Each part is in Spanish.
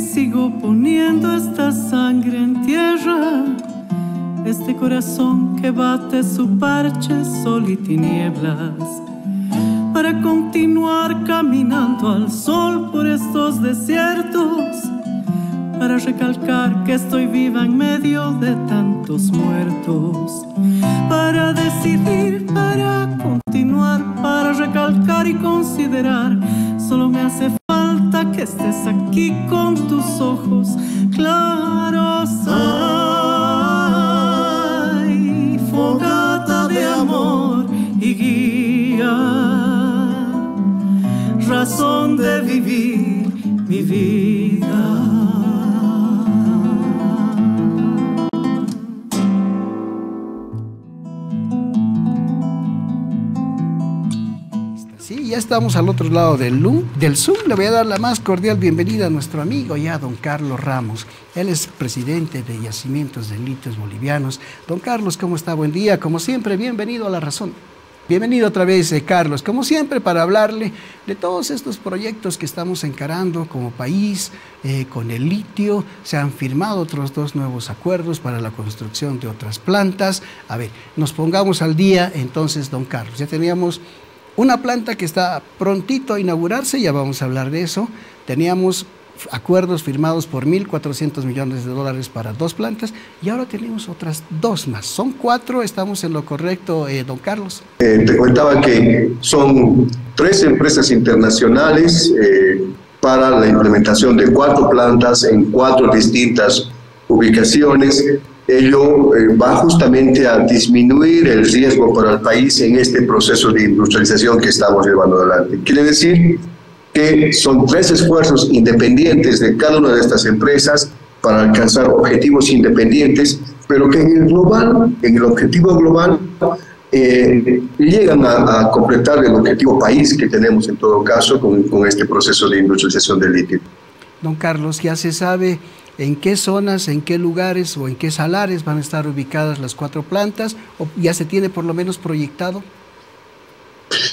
y sigo poniendo esta sangre en tierra, este corazón que bate su parche, sol y tinieblas, para continuar caminando al sol por estos desiertos, para recalcar que estoy viva en medio de tantos muertos, para decidir, para continuar, para recalcar y considerar. Solo me hace falta que estés aquí con tus ojos claros. Ay, fogata de amor y guía, razón de vivir mi vida. Sí, ya estamos al otro lado del Zoom. Le voy a dar la más cordial bienvenida a nuestro amigo ya, don Carlos Ramos. Él es presidente de Yacimientos de Litio Bolivianos. Don Carlos, ¿cómo está? Buen día. Como siempre, bienvenido a La Razón. Bienvenido otra vez, Carlos, como siempre, para hablarle de todos estos proyectos que estamos encarando como país. Con el litio se han firmado otros 2 nuevos acuerdos para la construcción de otras plantas. A ver, nos pongamos al día entonces, don Carlos. Ya teníamos una planta que está prontito a inaugurarse, ya vamos a hablar de eso. Teníamos acuerdos firmados por $1.400 millones para 2 plantas y ahora tenemos otras 2 más. Son 4, ¿estamos en lo correcto, don Carlos? Te comentaba que son 3 empresas internacionales para la implementación de 4 plantas en 4 distintas ubicaciones. Ello va justamente a disminuir el riesgo para el país en este proceso de industrialización que estamos llevando adelante. Quiere decir que son 3 esfuerzos independientes de cada una de estas empresas para alcanzar objetivos independientes, pero que en el global, en el objetivo global, llegan a completar el objetivo país que tenemos en todo caso con este proceso de industrialización del litio. Don Carlos, ¿ya se sabe en qué zonas, en qué lugares o en qué salares van a estar ubicadas las 4 plantas? ¿O ya se tiene por lo menos proyectado?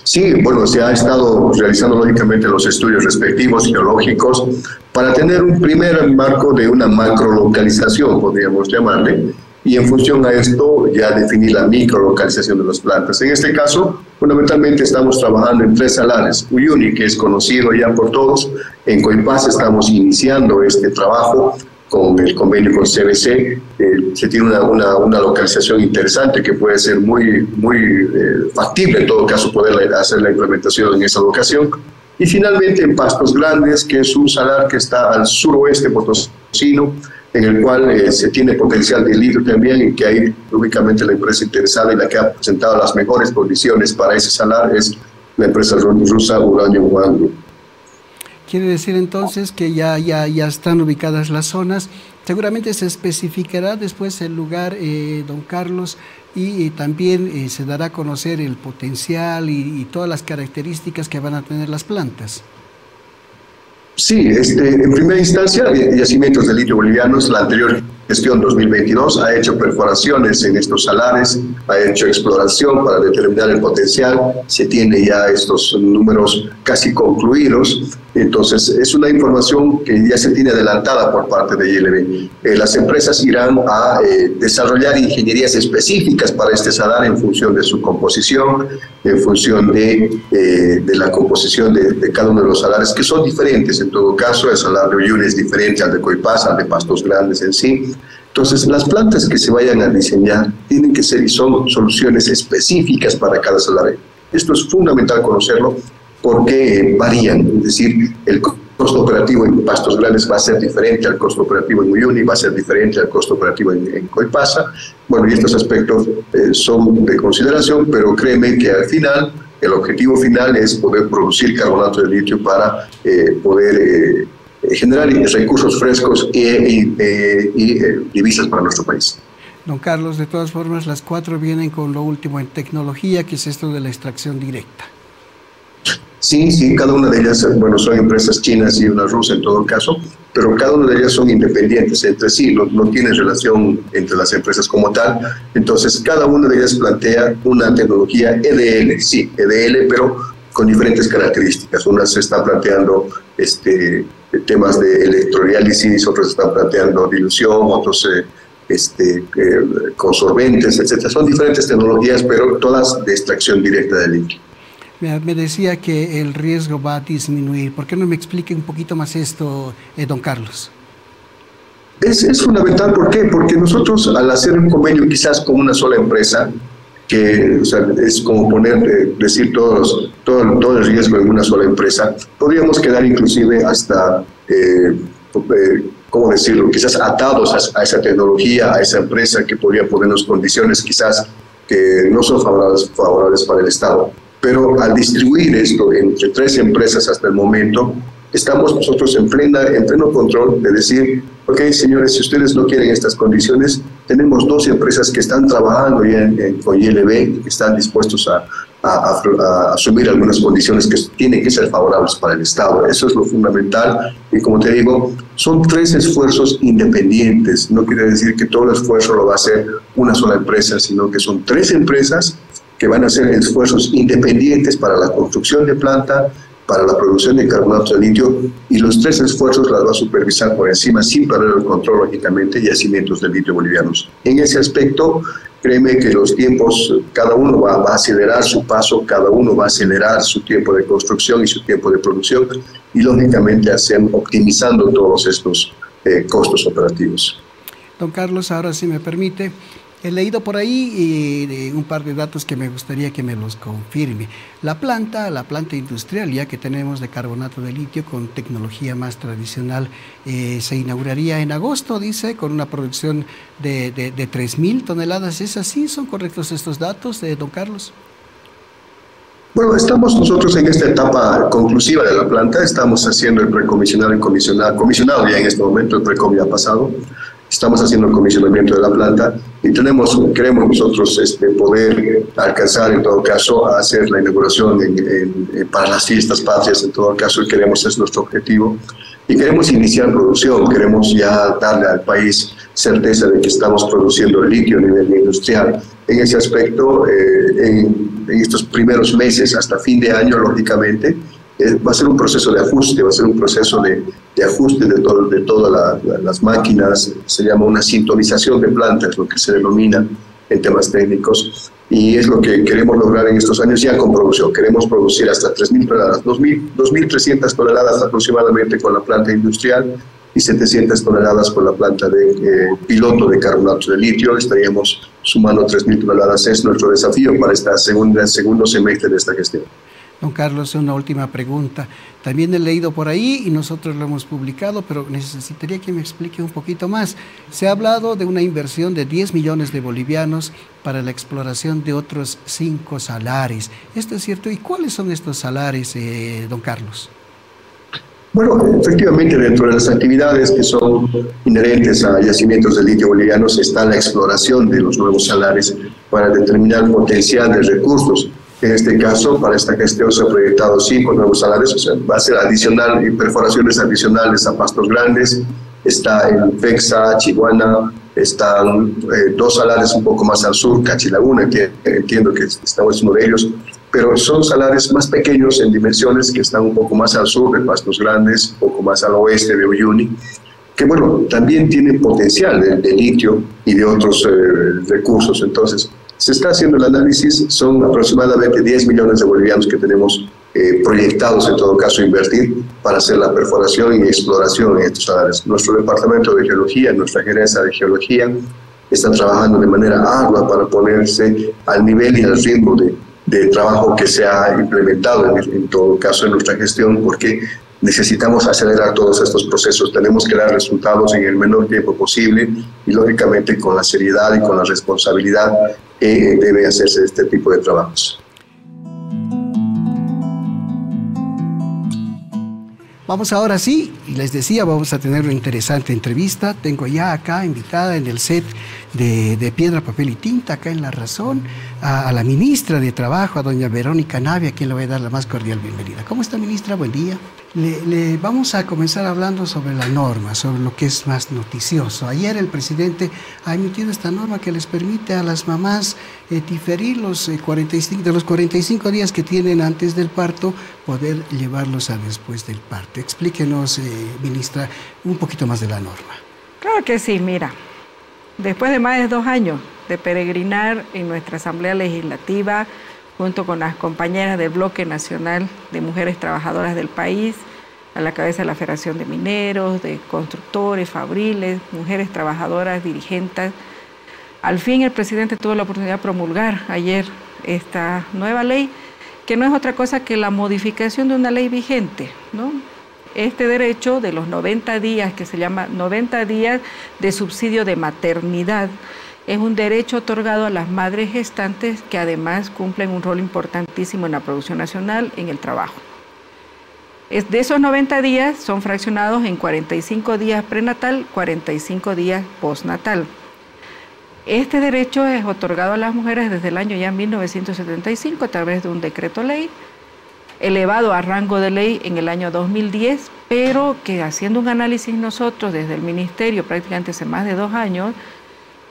Sí, bueno, se ha estado realizando lógicamente los estudios respectivos geológicos para tener un primer marco de una macrolocalización, podríamos llamarle, y en función a esto ya definir la microlocalización de las plantas. En este caso, fundamentalmente estamos trabajando en 3 salares. Uyuni, que es conocido ya por todos, en Coipasa estamos iniciando este trabajo con el convenio con CBC. Se tiene una localización interesante que puede ser muy factible en todo caso poder hacer la implementación en esa locación. Y finalmente en Pastos Grandes, que es un salar que está al suroeste potosino, en el cual se tiene potencial de litio también, y que ahí únicamente la empresa interesada y la que ha presentado las mejores condiciones para ese salar es la empresa rusa Uranium One Group. Quiere decir entonces que ya están ubicadas las zonas. Seguramente se especificará después el lugar, don Carlos, y también se dará a conocer el potencial y todas las características que van a tener las plantas. Sí, en primera instancia, Yacimientos de Litio Bolivianos, la anterior gestión 2022, ha hecho perforaciones en estos salares, ha hecho exploración para determinar el potencial, se tiene ya estos números casi concluidos, entonces es una información que ya se tiene adelantada por parte de YLB. Las empresas irán a desarrollar ingenierías específicas para este salar en función de su composición, en función de la composición de cada uno de los salares, que son diferentes en todo caso. El salar de Uyuni es diferente al de Coipasa, al de Pastos Grandes en sí. Entonces, las plantas que se vayan a diseñar tienen que ser y son soluciones específicas para cada salar. Esto es fundamental conocerlo porque varían, es decir, el costo operativo en Pastos Grandes va a ser diferente al costo operativo en Uyuni, va a ser diferente al costo operativo en Coipasa. Bueno, y estos aspectos son de consideración, pero créeme que al final, el objetivo final es poder producir carbonato de litio para poder generar recursos frescos y divisas para nuestro país. Don Carlos, de todas formas, las 4 vienen con lo último en tecnología, que es esto de la extracción directa. Sí, cada una de ellas, bueno, son empresas chinas y una rusa en todo caso, pero cada una de ellas son independientes entre sí, no tienen relación entre las empresas como tal. Entonces, cada una de ellas plantea una tecnología EDL, sí, EDL, pero con diferentes características. Una se está planteando temas de electrodiálisis, otros están planteando dilución, otros con solventes, etc. Son diferentes tecnologías, pero todas de extracción directa de litio. Me decía que el riesgo va a disminuir. ¿Por qué no me explique un poquito más esto, don Carlos? Es fundamental, ¿por qué? Porque nosotros al hacer un convenio quizás con una sola empresa, que es como decir todo el riesgo en una sola empresa, podríamos quedar inclusive hasta, ¿cómo decirlo?, quizás atados a esa tecnología, a esa empresa que podría ponernos condiciones quizás que no son favorables para el Estado. Pero al distribuir esto entre 3 empresas hasta el momento, estamos nosotros en pleno control de decir, ok, señores, si ustedes no quieren estas condiciones, tenemos 2 empresas que están trabajando ya con ILB, que están dispuestos a asumir algunas condiciones que tienen que ser favorables para el Estado. Eso es lo fundamental. Y como te digo, son 3 esfuerzos independientes. No quiere decir que todo el esfuerzo lo va a hacer una sola empresa, sino que son 3 empresas que van a hacer esfuerzos independientes para la construcción de planta, para la producción de carbonato de litio, y los 3 esfuerzos las va a supervisar por encima, sin perder el control, lógicamente, Yacimientos de Litio Bolivianos. En ese aspecto, créeme que los tiempos, cada uno va a acelerar su paso, cada uno va a acelerar su tiempo de construcción y su tiempo de producción, y lógicamente optimizando todos estos costos operativos. Don Carlos, ahora si me permite, he leído por ahí un par de datos que me gustaría que me los confirme. La planta industrial ya que tenemos de carbonato de litio con tecnología más tradicional se inauguraría en agosto, dice, con una producción de 3.000 toneladas. ¿Es así? ¿Son correctos estos datos, don Carlos? Bueno, estamos nosotros en esta etapa conclusiva de la planta. Estamos haciendo el precomisionado y comisionado ya en este momento, el precom ya ha pasado. Estamos haciendo el comisionamiento de la planta y queremos nosotros poder alcanzar, en todo caso, a hacer la inauguración para las fiestas patrias, en todo caso, y es nuestro objetivo. Y queremos iniciar producción, queremos ya darle al país certeza de que estamos produciendo litio a nivel industrial. En ese aspecto, en estos primeros meses, hasta fin de año, lógicamente, va a ser un proceso de ajuste, va a ser un proceso de ajuste de todas las máquinas. Se llama una sintonización de plantas, lo que se denomina en temas técnicos, y es lo que queremos lograr en estos años ya con producción. Queremos producir hasta 3.000 toneladas, 2.300 toneladas aproximadamente con la planta industrial y 700 toneladas con la planta de piloto de carbonato de litio. Estaríamos sumando 3.000 toneladas. Es nuestro desafío para este segundo semestre de esta gestión. Don Carlos, una última pregunta. También he leído por ahí y nosotros lo hemos publicado, pero necesitaría que me explique un poquito más. Se ha hablado de una inversión de 10 millones de bolivianos para la exploración de otros 5 salares. ¿Esto es cierto? ¿Y cuáles son estos salares, don Carlos? Bueno, efectivamente, dentro de las actividades que son inherentes a yacimientos de litio bolivianos está la exploración de los nuevos salares para determinar el potencial de recursos. En este caso, para esta gestión se han proyectado 5 nuevos salares, o sea, va a ser adicional y perforaciones adicionales a Pastos Grandes. Está en Fexa, Chihuahua, están 2 salares un poco más al sur, Cachilaguna, que entiendo que estamos uno de ellos, pero son salares más pequeños en dimensiones que están un poco más al sur de Pastos Grandes, un poco más al oeste de Uyuni, que bueno, también tienen potencial de litio y de otros recursos. Entonces, se está haciendo el análisis, son aproximadamente 10 millones de bolivianos que tenemos proyectados, en todo caso, invertir para hacer la perforación y exploración en estos salares. Nuestro departamento de geología, nuestra gerencia de geología, está trabajando de manera ardua para ponerse al nivel y al ritmo de trabajo que se ha implementado en todo caso en nuestra gestión, porque necesitamos acelerar todos estos procesos, tenemos que dar resultados en el menor tiempo posible y lógicamente con la seriedad y con la responsabilidad que debe hacerse este tipo de trabajos. Vamos ahora sí, y les decía, vamos a tener una interesante entrevista. Tengo ya acá invitada en el set de Piedra, Papel y Tinta acá en La Razón, a la ministra de Trabajo, a doña Verónica Navia, a quien le voy a dar la más cordial bienvenida. ¿Cómo está, ministra? Buen día. Le vamos a comenzar hablando sobre la norma, sobre lo que es más noticioso. Ayer el presidente ha emitido esta norma que les permite a las mamás diferir los 45 días que tienen antes del parto, poder llevarlos a después del parto. Explíquenos, ministra, un poquito más de la norma. Claro que sí, mira. Después de más de 2 años de peregrinar en nuestra Asamblea Legislativa, junto con las compañeras del Bloque Nacional de Mujeres Trabajadoras del país, a la cabeza de la Federación de Mineros, de constructores, fabriles, mujeres trabajadoras, dirigentes. Al fin el presidente tuvo la oportunidad de promulgar ayer esta nueva ley, que no es otra cosa que la modificación de una ley vigente, ¿no? Este derecho de los 90 días, que se llama 90 días de subsidio de maternidad, es un derecho otorgado a las madres gestantes que además cumplen un rol importantísimo en la producción nacional, en el trabajo. De esos 90 días son fraccionados en 45 días prenatal, 45 días postnatal. Este derecho es otorgado a las mujeres desde el año ya 1975 a través de un decreto ley, elevado a rango de ley en el año 2010, pero que haciendo un análisis nosotros desde el Ministerio prácticamente hace más de 2 años,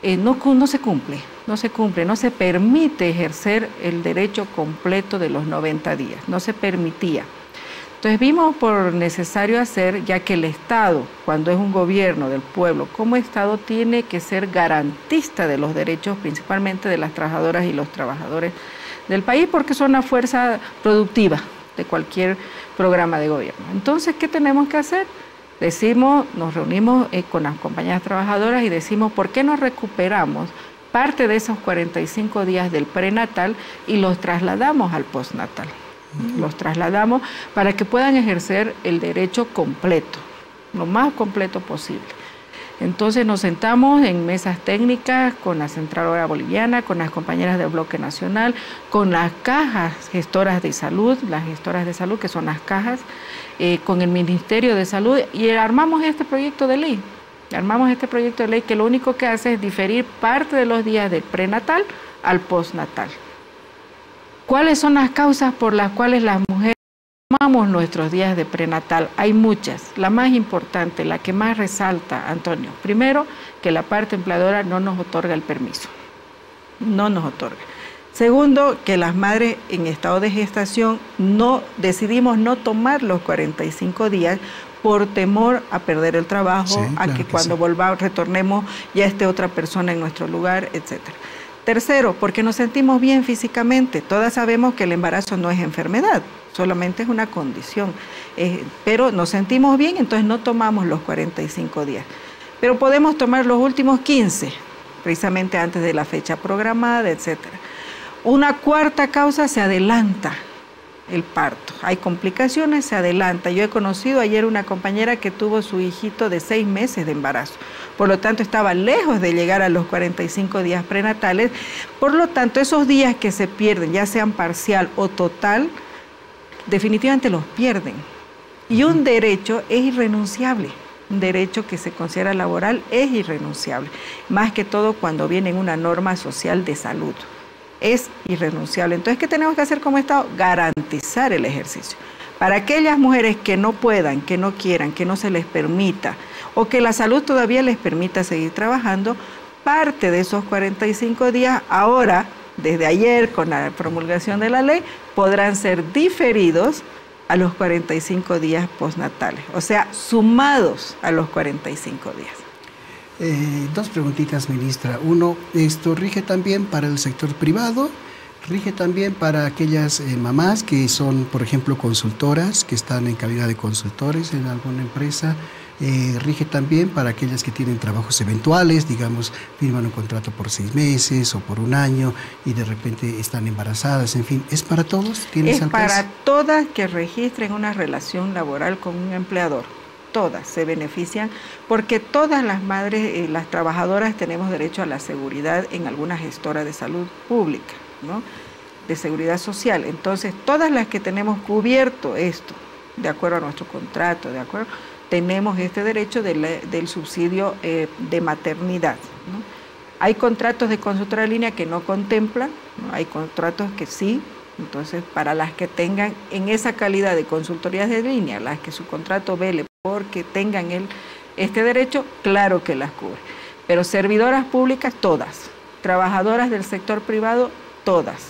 no se cumple, no se permite ejercer el derecho completo de los 90 días, no se permitía. Entonces vimos por necesario hacer, ya que el Estado, cuando es un gobierno del pueblo, como Estado tiene que ser garantista de los derechos, principalmente de las trabajadoras y los trabajadores del país, porque son la fuerza productiva de cualquier programa de gobierno. Entonces, ¿qué tenemos que hacer? Nos reunimos con las compañeras trabajadoras y decimos, ¿por qué no recuperamos parte de esos 45 días del prenatal y los trasladamos al postnatal? Los trasladamos para que puedan ejercer el derecho completo, lo más completo posible. Entonces nos sentamos en mesas técnicas con la Central Boliviana, con las compañeras del Bloque Nacional, con las cajas gestoras de salud, que son las cajas, con el Ministerio de Salud, y armamos este proyecto de ley. Que lo único que hace es diferir parte de los días del prenatal al postnatal. ¿Cuáles son las causas por las cuales las mujeres tomamos nuestros días de prenatal? Hay muchas. La más importante, la que más resalta, Antonio, primero, que la parte empleadora no nos otorga el permiso. No nos otorga. Segundo, que las madres en estado de gestación decidimos no tomar los 45 días por temor a perder el trabajo, sí, a que cuando retornemos ya esté otra persona en nuestro lugar, etcétera. Tercero, porque nos sentimos bien físicamente. Todas sabemos que el embarazo no es enfermedad, solamente es una condición. Pero nos sentimos bien, entonces no tomamos los 45 días. Pero podemos tomar los últimos 15, precisamente antes de la fecha programada, etcétera. Una cuarta causa, se adelanta el parto. Hay complicaciones, se adelanta. Yo he conocido ayer una compañera que tuvo su hijito de 6 meses de embarazo. Por lo tanto, estaba lejos de llegar a los 45 días prenatales. Por lo tanto, esos días que se pierden, ya sean parcial o total, definitivamente los pierden. Y un derecho es irrenunciable. Un derecho que se considera laboral es irrenunciable. Más que todo cuando viene en una norma social de salud. Es irrenunciable. Entonces, ¿qué tenemos que hacer como Estado? Garantizar el ejercicio. Para aquellas mujeres que no puedan, que no quieran, que no se les permita, o que la salud todavía les permita seguir trabajando, parte de esos 45 días, ahora, desde ayer, con la promulgación de la ley, podrán ser diferidos a los 45 días postnatales, o sea, sumados a los 45 días. 2 preguntitas, ministra. Uno, ¿esto rige también para el sector privado? ¿Rige también para aquellas mamás que son, por ejemplo, consultoras, que están en calidad de consultores en alguna empresa? Rige también para aquellas que tienen trabajos eventuales, digamos, firman un contrato por 6 meses o por 1 año y de repente están embarazadas, en fin, ¿es para todos? Es para todas que registren una relación laboral con un empleador. Todas se benefician porque todas las madres, las trabajadoras tenemos derecho a la seguridad en alguna gestora de salud pública, ¿no? De seguridad social. Entonces, todas las que tenemos cubierto esto, de acuerdo a nuestro contrato, tenemos este derecho del subsidio de maternidad, ¿no? Hay contratos de consultoría en línea que no contemplan, ¿no? Hay contratos que sí. Entonces, para las que tengan en esa calidad de consultorías de línea, las que su contrato vele porque tengan este derecho, claro que las cubre. Pero servidoras públicas, todas. Trabajadoras del sector privado, todas.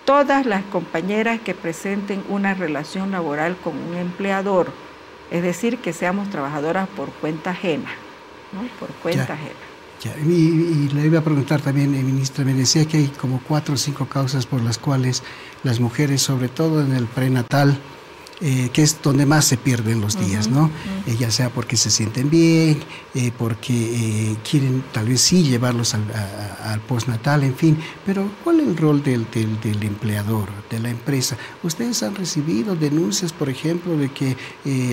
Todas las compañeras que presenten una relación laboral con un empleador, es decir, que seamos trabajadoras por cuenta ajena, ¿no? Por cuenta ajena. Y le iba a preguntar también, ministra, me decía que hay como 4 o 5 causas por las cuales las mujeres, sobre todo en el prenatal, que es donde más se pierden los días, ¿no? Ya sea porque se sienten bien, porque quieren tal vez sí llevarlos al postnatal, en fin. Pero ¿cuál es el rol del empleador, de la empresa? ¿Ustedes han recibido denuncias, por ejemplo, de que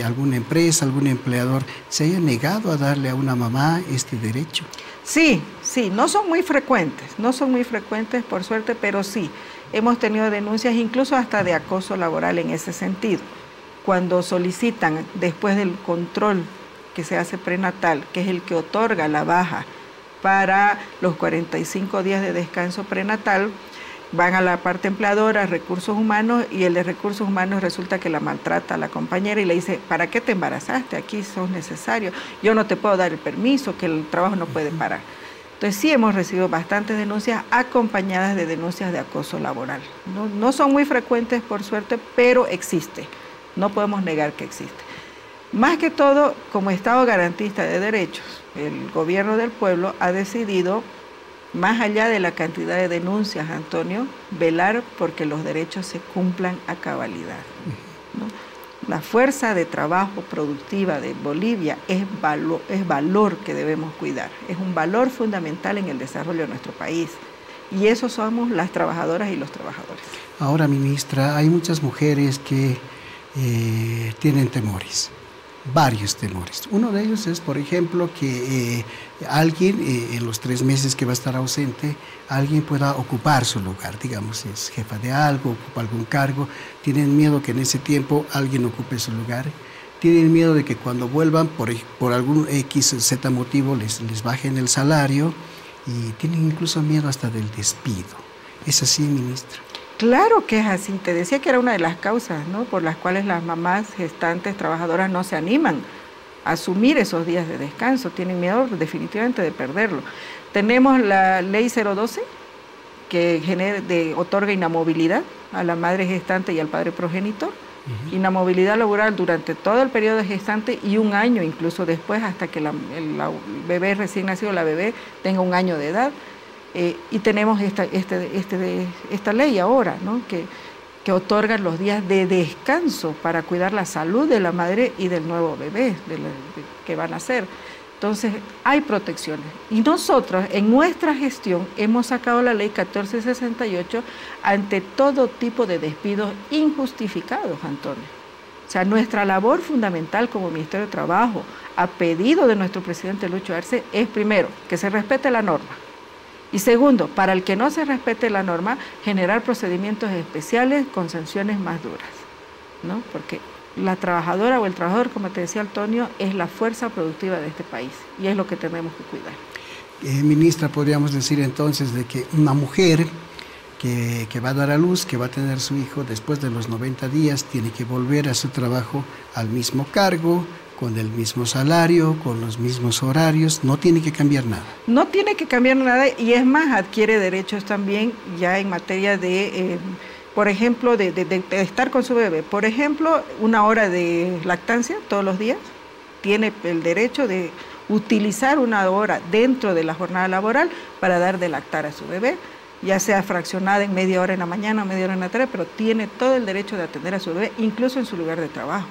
alguna empresa, algún empleador se haya negado a darle a una mamá este derecho? Sí, no son muy frecuentes por suerte, pero sí. Hemos tenido denuncias incluso hasta de acoso laboral en ese sentido. Cuando solicitan, después del control que se hace prenatal, que es el que otorga la baja para los 45 días de descanso prenatal, van a la parte empleadora, recursos humanos, y el de recursos humanos resulta que la maltrata a la compañera y le dice, ¿para qué te embarazaste? Aquí sos necesario, yo no te puedo dar el permiso, que el trabajo no puede parar. Entonces sí hemos recibido bastantes denuncias acompañadas de denuncias de acoso laboral. No son muy frecuentes por suerte, pero existe. No podemos negar que existe. Más que todo, como Estado garantista de derechos, el gobierno del pueblo ha decidido, más allá de la cantidad de denuncias, Antonio, velar porque los derechos se cumplan a cabalidad, ¿no? La fuerza de trabajo productiva de Bolivia es valor que debemos cuidar, es un valor fundamental en el desarrollo de nuestro país. Y eso somos las trabajadoras y los trabajadores. Ahora, ministra, hay muchas mujeres que tienen temores, varios temores. Uno de ellos es, por ejemplo, que alguien en los 3 meses que va a estar ausente, alguien pueda ocupar su lugar, digamos, es jefa de algo, ocupa algún cargo, tienen miedo que en ese tiempo alguien ocupe su lugar, tienen miedo de que cuando vuelvan por algún X, Z motivo les bajen el salario y tienen incluso miedo hasta del despido. ¿Es así, ministra? Claro que es así. Te decía que era una de las causas, ¿no?, por las cuales las mamás gestantes trabajadoras no se animan a asumir esos días de descanso. Tienen miedo definitivamente de perderlo. Tenemos la ley 012 que otorga inamovilidad a la madre gestante y al padre progenitor. Inamovilidad laboral durante todo el periodo de gestante y 1 año incluso después, hasta que el bebé recién nacido, la bebé, tenga 1 año de edad. Y tenemos esta ley ahora, ¿no?, que otorga los días de descanso para cuidar la salud de la madre y del nuevo bebé que van a nacer. Entonces, hay protecciones. Y nosotros, en nuestra gestión, hemos sacado la ley 1468 ante todo tipo de despidos injustificados, Antonio. O sea, nuestra labor fundamental como Ministerio de Trabajo, a pedido de nuestro presidente Lucho Arce, es primero, que se respete la norma. Y segundo, para el que no se respete la norma, generar procedimientos especiales con sanciones más duras, ¿no? Porque la trabajadora o el trabajador, como te decía Antonio, es la fuerza productiva de este país y es lo que tenemos que cuidar. Ministra, podríamos decir entonces de que una mujer que va a dar a luz, que va a tener su hijo después de los 90 días, tiene que volver a su trabajo al mismo cargo, con el mismo salario, con los mismos horarios, no tiene que cambiar nada. No tiene que cambiar nada y es más, adquiere derechos también ya en materia de, por ejemplo, de estar con su bebé. Por ejemplo, 1 hora de lactancia todos los días, tiene el derecho de utilizar 1 hora dentro de la jornada laboral para dar de lactar a su bebé, ya sea fraccionada en media hora en la mañana, media hora en la tarde, pero tiene todo el derecho de atender a su bebé, incluso en su lugar de trabajo.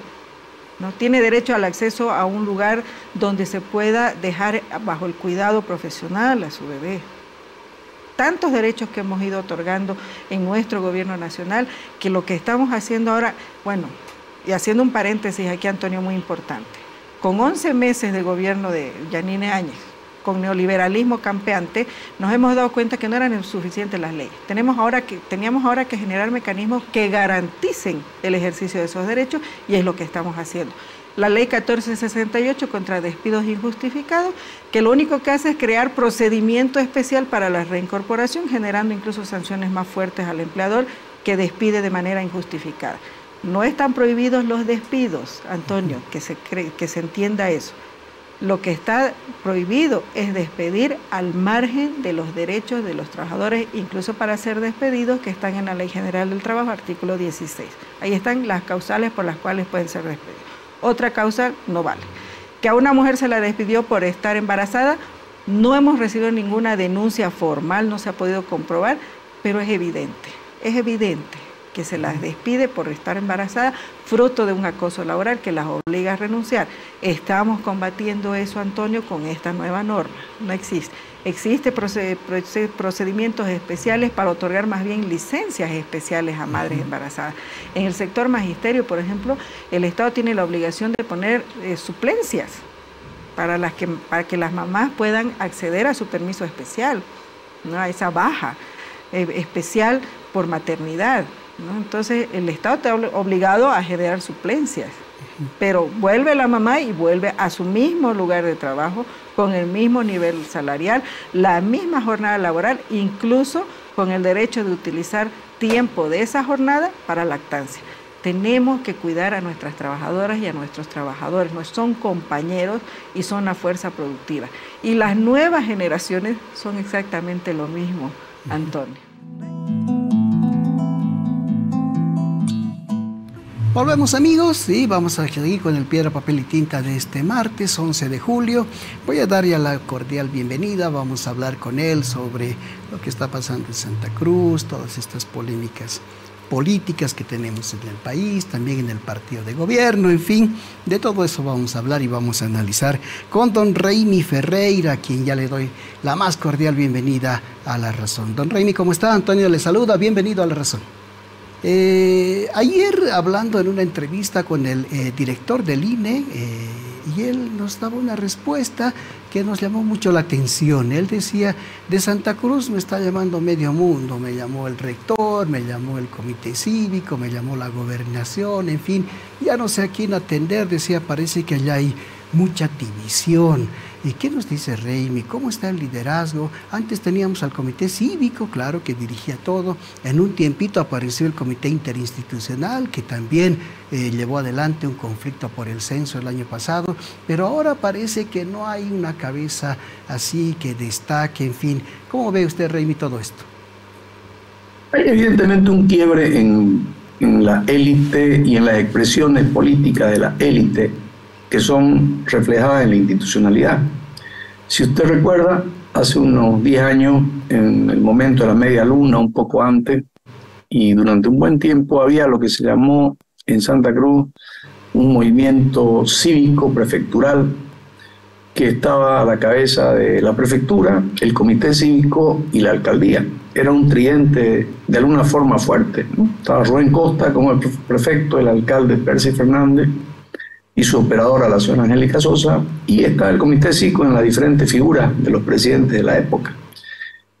¿No? Tiene derecho al acceso a un lugar donde se pueda dejar bajo el cuidado profesional a su bebé. Tantos derechos que hemos ido otorgando en nuestro gobierno nacional, que lo que estamos haciendo ahora, bueno, y haciendo un paréntesis aquí, Antonio, muy importante, con 11 meses de gobierno de Yanine Áñez, con neoliberalismo campeante, nos hemos dado cuenta que no eran suficientes las leyes. Teníamos ahora que generar mecanismos que garanticen el ejercicio de esos derechos y es lo que estamos haciendo. la ley 1468 contra despidos injustificados, que lo único que hace es crear procedimiento especial para la reincorporación, generando incluso sanciones más fuertes al empleador que despide de manera injustificada. No están prohibidos los despidos, Antonio, que se entienda eso. Lo que está prohibido es despedir al margen de los derechos de los trabajadores, incluso para ser despedidos, que están en la Ley General del Trabajo, artículo 16. Ahí están las causales por las cuales pueden ser despedidos. Otra causal no vale. Que a una mujer se la despidió por estar embarazada, no hemos recibido ninguna denuncia formal, no se ha podido comprobar, pero es evidente que se las despide por estar embarazada, fruto de un acoso laboral que las obliga a renunciar. Estamos combatiendo eso, Antonio, con esta nueva norma. No existe. Existen procedimientos especiales para otorgar más bien licencias especiales a madres embarazadas. En el sector magisterio, por ejemplo, el Estado tiene la obligación de poner suplencias para que las mamás puedan acceder a su permiso especial, ¿no? A esa baja especial por maternidad, ¿no? Entonces el Estado está obligado a generar suplencias, pero vuelve la mamá y vuelve a su mismo lugar de trabajo, con el mismo nivel salarial, la misma jornada laboral, incluso con el derecho de utilizar tiempo de esa jornada para lactancia. Tenemos que cuidar a nuestras trabajadoras y a nuestros trabajadores, no son compañeros y son la fuerza productiva. Y las nuevas generaciones son exactamente lo mismo, Antonio. Volvemos, amigos, y vamos a seguir con el piedra, papel y tinta de este martes 11 de julio. Voy a dar ya la cordial bienvenida, vamos a hablar con él sobre lo que está pasando en Santa Cruz, todas estas polémicas políticas que tenemos en el país, también en el partido de gobierno, en fin, de todo eso vamos a hablar y vamos a analizar con don Raimi Ferreira, a quien ya le doy la más cordial bienvenida a La Razón. Don Raimi, ¿cómo está? Antonio le saluda, bienvenido a La Razón. Ayer, hablando en una entrevista con el director del INE, y él nos daba una respuesta que nos llamó mucho la atención. Él decía, de Santa Cruz me está llamando medio mundo, me llamó el rector, me llamó el comité cívico, me llamó la gobernación, en fin, ya no sé a quién atender. Decía, parece que allá hay mucha división. ¿Y qué nos dice Raimi? ¿Cómo está el liderazgo? Antes teníamos al comité cívico, claro, que dirigía todo. En un tiempito apareció el comité interinstitucional, que también llevó adelante un conflicto por el censo el año pasado, pero ahora parece que no hay una cabeza así que destaque, en fin. ¿Cómo ve usted, Raimi, todo esto? Hay evidentemente un quiebre en la élite y en las expresiones políticas de la élite, que son reflejadas en la institucionalidad. Si usted recuerda, hace unos 10 años, en el momento de la media luna, un poco antes, y durante un buen tiempo había lo que se llamó en Santa Cruz un movimiento cívico prefectural que estaba a la cabeza de la prefectura, el comité cívico y la alcaldía. Era un tridente de alguna forma fuerte, ¿no? Estaba Rubén Costa como el prefecto, el alcalde Percy Fernández y su operadora, la señora Angélica Sosa, y está el comité cívico en las diferentes figuras de los presidentes de la época.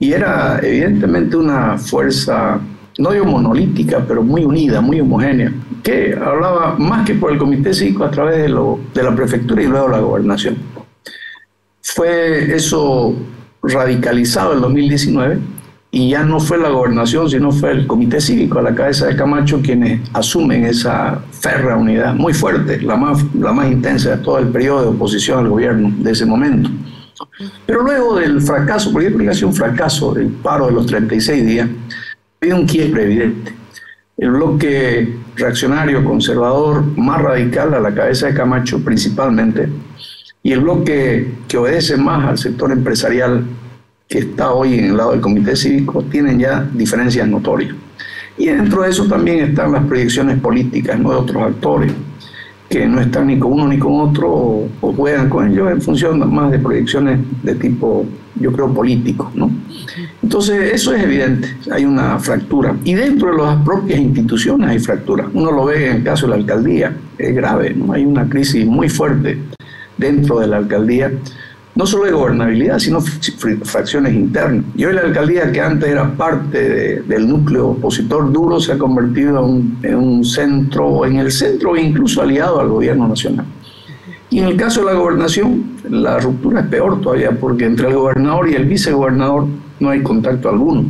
Y era evidentemente una fuerza, no digo monolítica, pero muy unida, muy homogénea, que hablaba más que por el comité cívico a través de la prefectura y luego la gobernación. Fue eso radicalizado en 2019, y ya no fue la gobernación, sino fue el comité cívico a la cabeza de Camacho quienes asumen esa férrea unidad muy fuerte, la más intensa de todo el periodo de oposición al gobierno de ese momento. Pero luego del fracaso, porque yo creo que ha sido un fracaso del paro de los 36 días, había un quiebre evidente. El bloque reaccionario conservador más radical a la cabeza de Camacho principalmente, y el bloque que obedece más al sector empresarial, que está hoy en el lado del comité cívico, tienen ya diferencias notorias. Y dentro de eso también están las proyecciones políticas, ¿no?, de otros actores, que no están ni con uno ni con otro, o juegan con ellos en función más de proyecciones de tipo, yo creo, político, ¿no? Entonces, eso es evidente, hay una fractura. Y dentro de las propias instituciones hay fractura. Uno lo ve en el caso de la alcaldía, es grave, ¿no? Hay una crisis muy fuerte dentro de la alcaldía, no solo de gobernabilidad, sino fracciones internas. Y hoy la alcaldía, que antes era parte del núcleo opositor duro, se ha convertido en un centro, en el centro incluso aliado al gobierno nacional. Y en el caso de la gobernación, la ruptura es peor todavía, porque entre el gobernador y el vicegobernador no hay contacto alguno.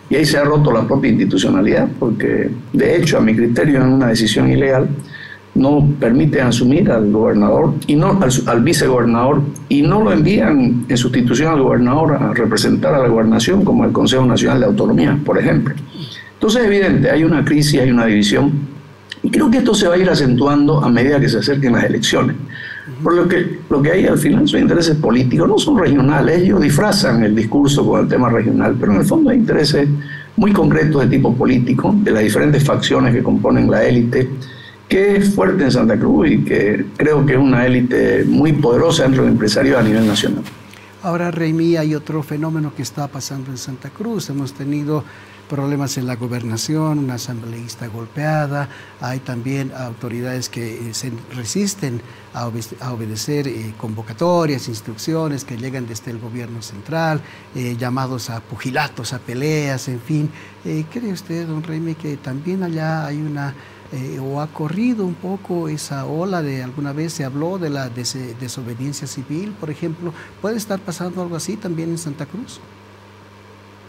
Y ahí se ha roto la propia institucionalidad, porque de hecho, a mi criterio, en una decisión ilegal, no permiten asumir al gobernador y no al vicegobernador, y no lo envían en sustitución al gobernador a representar a la gobernación, como el Consejo Nacional de Autonomía, por ejemplo. Entonces es evidente, hay una crisis, hay una división, y creo que esto se va a ir acentuando a medida que se acerquen las elecciones. Por lo que hay al final son intereses políticos, no son regionales. Ellos disfrazan el discurso con el tema regional, pero en el fondo hay intereses muy concretos de tipo político, de las diferentes facciones que componen la élite, que es fuerte en Santa Cruz y que creo que es una élite muy poderosa dentro del empresariado a nivel nacional. Ahora, Raimi, hay otro fenómeno que está pasando en Santa Cruz. Hemos tenido problemas en la gobernación, una asambleísta golpeada, hay también autoridades que se resisten a obedecer convocatorias, instrucciones que llegan desde el gobierno central, llamados a pugilatos, a peleas, en fin. ¿Cree usted, don Raimi, que también allá hay una, o ha corrido un poco esa ola de, alguna vez se habló de la desobediencia civil, por ejemplo? ¿Puede estar pasando algo así también en Santa Cruz?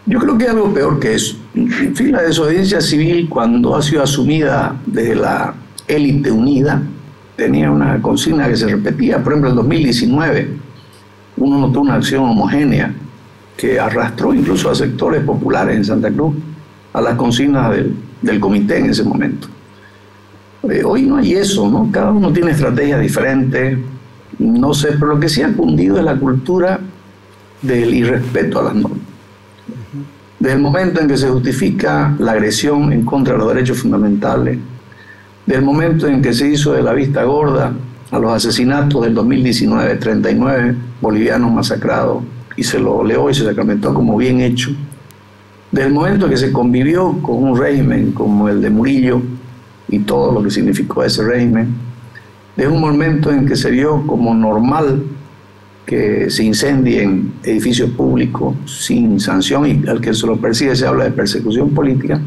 Yo creo que hay algo peor que eso. En fin, la desobediencia civil, cuando ha sido asumida desde la élite unida, tenía una consigna que se repetía. Por ejemplo, en 2019, uno notó una acción homogénea que arrastró incluso a sectores populares en Santa Cruz a las consignas del comité en ese momento. Hoy no hay eso, ¿no? Cada uno tiene estrategias diferentes, no sé, pero lo que sí ha cundido es la cultura del irrespeto a las normas. Desde el momento en que se justifica la agresión en contra de los derechos fundamentales, desde el momento en que se hizo de la vista gorda a los asesinatos del 2019, 39 bolivianos masacrados, y se lo oleó y se sacramentó como bien hecho, desde el momento en que se convivió con un régimen como el de Murillo y todo lo que significó ese régimen, desde un momento en que se vio como normal que se incendien edificios públicos sin sanción y al que se lo persigue se habla de persecución política,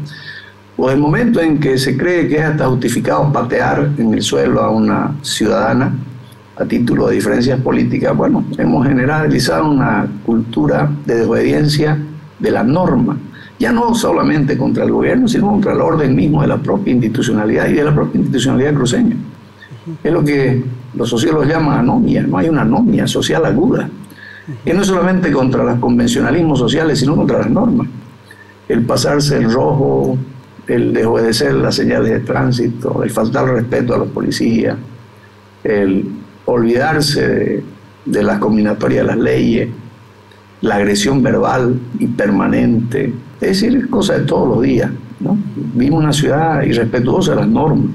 o el momento en que se cree que es hasta justificado patear en el suelo a una ciudadana a título de diferencias políticas. Bueno, hemos generalizado una cultura de desobediencia de la norma, ya no solamente contra el gobierno, sino contra el orden mismo de la propia institucionalidad y de la propia institucionalidad cruceña. Es lo que los sociólogos llaman anomia. No hay una anomia social aguda, que no es solamente contra los convencionalismos sociales, sino contra las normas. El pasarse el rojo, el desobedecer las señales de tránsito, el faltar respeto a los policías, el olvidarse de las combinatorias de las leyes, la agresión verbal y permanente, es decir, cosas de todos los días, ¿no? Vivimos una ciudad irrespetuosa de las normas,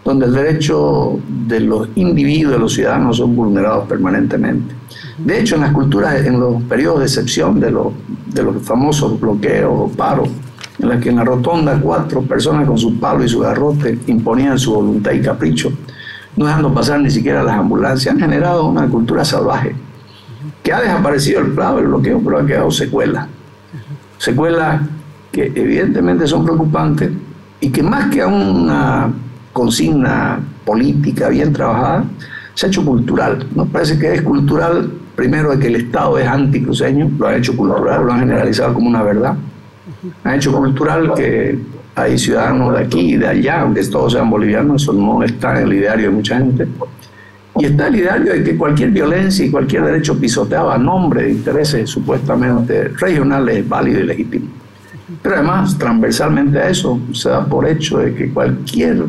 donde el derecho de los individuos, de los ciudadanos, son vulnerados permanentemente. De hecho, en las culturas, en los periodos de excepción de los famosos bloqueos o paros, en las que en la rotonda 4 personas con su palo y su garrote imponían su voluntad y capricho, no dejando pasar ni siquiera las ambulancias, han generado una cultura salvaje, que ha desaparecido el paro, el bloqueo, pero ha quedado secuelas. Secuelas que evidentemente son preocupantes y que más que a una consigna política bien trabajada, se ha hecho cultural. Nos parece que es cultural, primero, de que el Estado es anticruceño, lo han hecho cultural, lo han generalizado como una verdad. Han hecho cultural que hay ciudadanos de aquí y de allá, aunque todos sean bolivianos, eso no está en el ideario de mucha gente. Y está el ideario de que cualquier violencia y cualquier derecho pisoteado a nombre de intereses supuestamente regionales es válido y legítimo. Pero además, transversalmente a eso, se da por hecho de que cualquier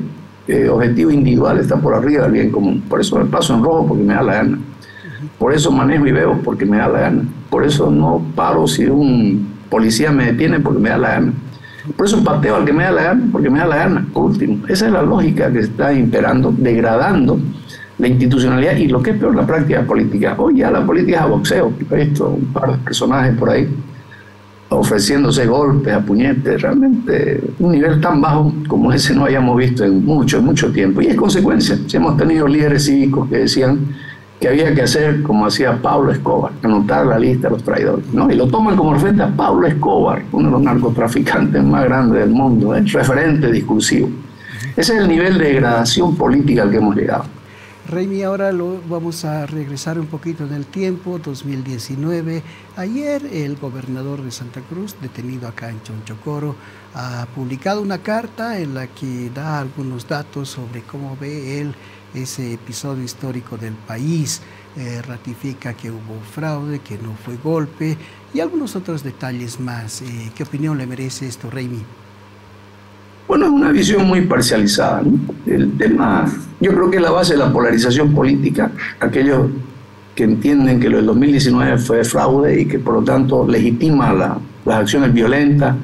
objetivo individual está por arriba del bien común. Por eso me paso en rojo porque me da la gana. Por eso manejo y veo porque me da la gana. Por eso no paro si un policía me detiene porque me da la gana. Por eso pateo al que me da la gana porque me da la gana. Por último, esa es la lógica que está imperando, degradando la institucionalidad y lo que es peor, la práctica política. Hoy ya la política es a boxeo. He visto un par de personajes por ahí ofreciéndose golpes a puñetes, realmente un nivel tan bajo como ese no hayamos visto en mucho tiempo. Y es consecuencia. Si hemos tenido líderes cívicos que decían que había que hacer como hacía Pablo Escobar, anotar la lista de los traidores, ¿no? Y lo toman como referente a Pablo Escobar, uno de los narcotraficantes más grandes del mundo, referente discursivo. Ese es el nivel de degradación política al que hemos llegado. Raimi, ahora vamos a regresar un poquito en el tiempo, 2019. Ayer el gobernador de Santa Cruz, detenido acá en Chonchocoro, ha publicado una carta en la que da algunos datos sobre cómo ve él ese episodio histórico del país. Ratifica que hubo fraude, que no fue golpe y algunos otros detalles más. ¿Qué opinión le merece esto, Raimi? Bueno, es una visión muy parcializada, ¿no? El tema, yo creo que es la base de la polarización política. Aquellos que entienden que lo del 2019 fue fraude y que por lo tanto legitima las acciones violentas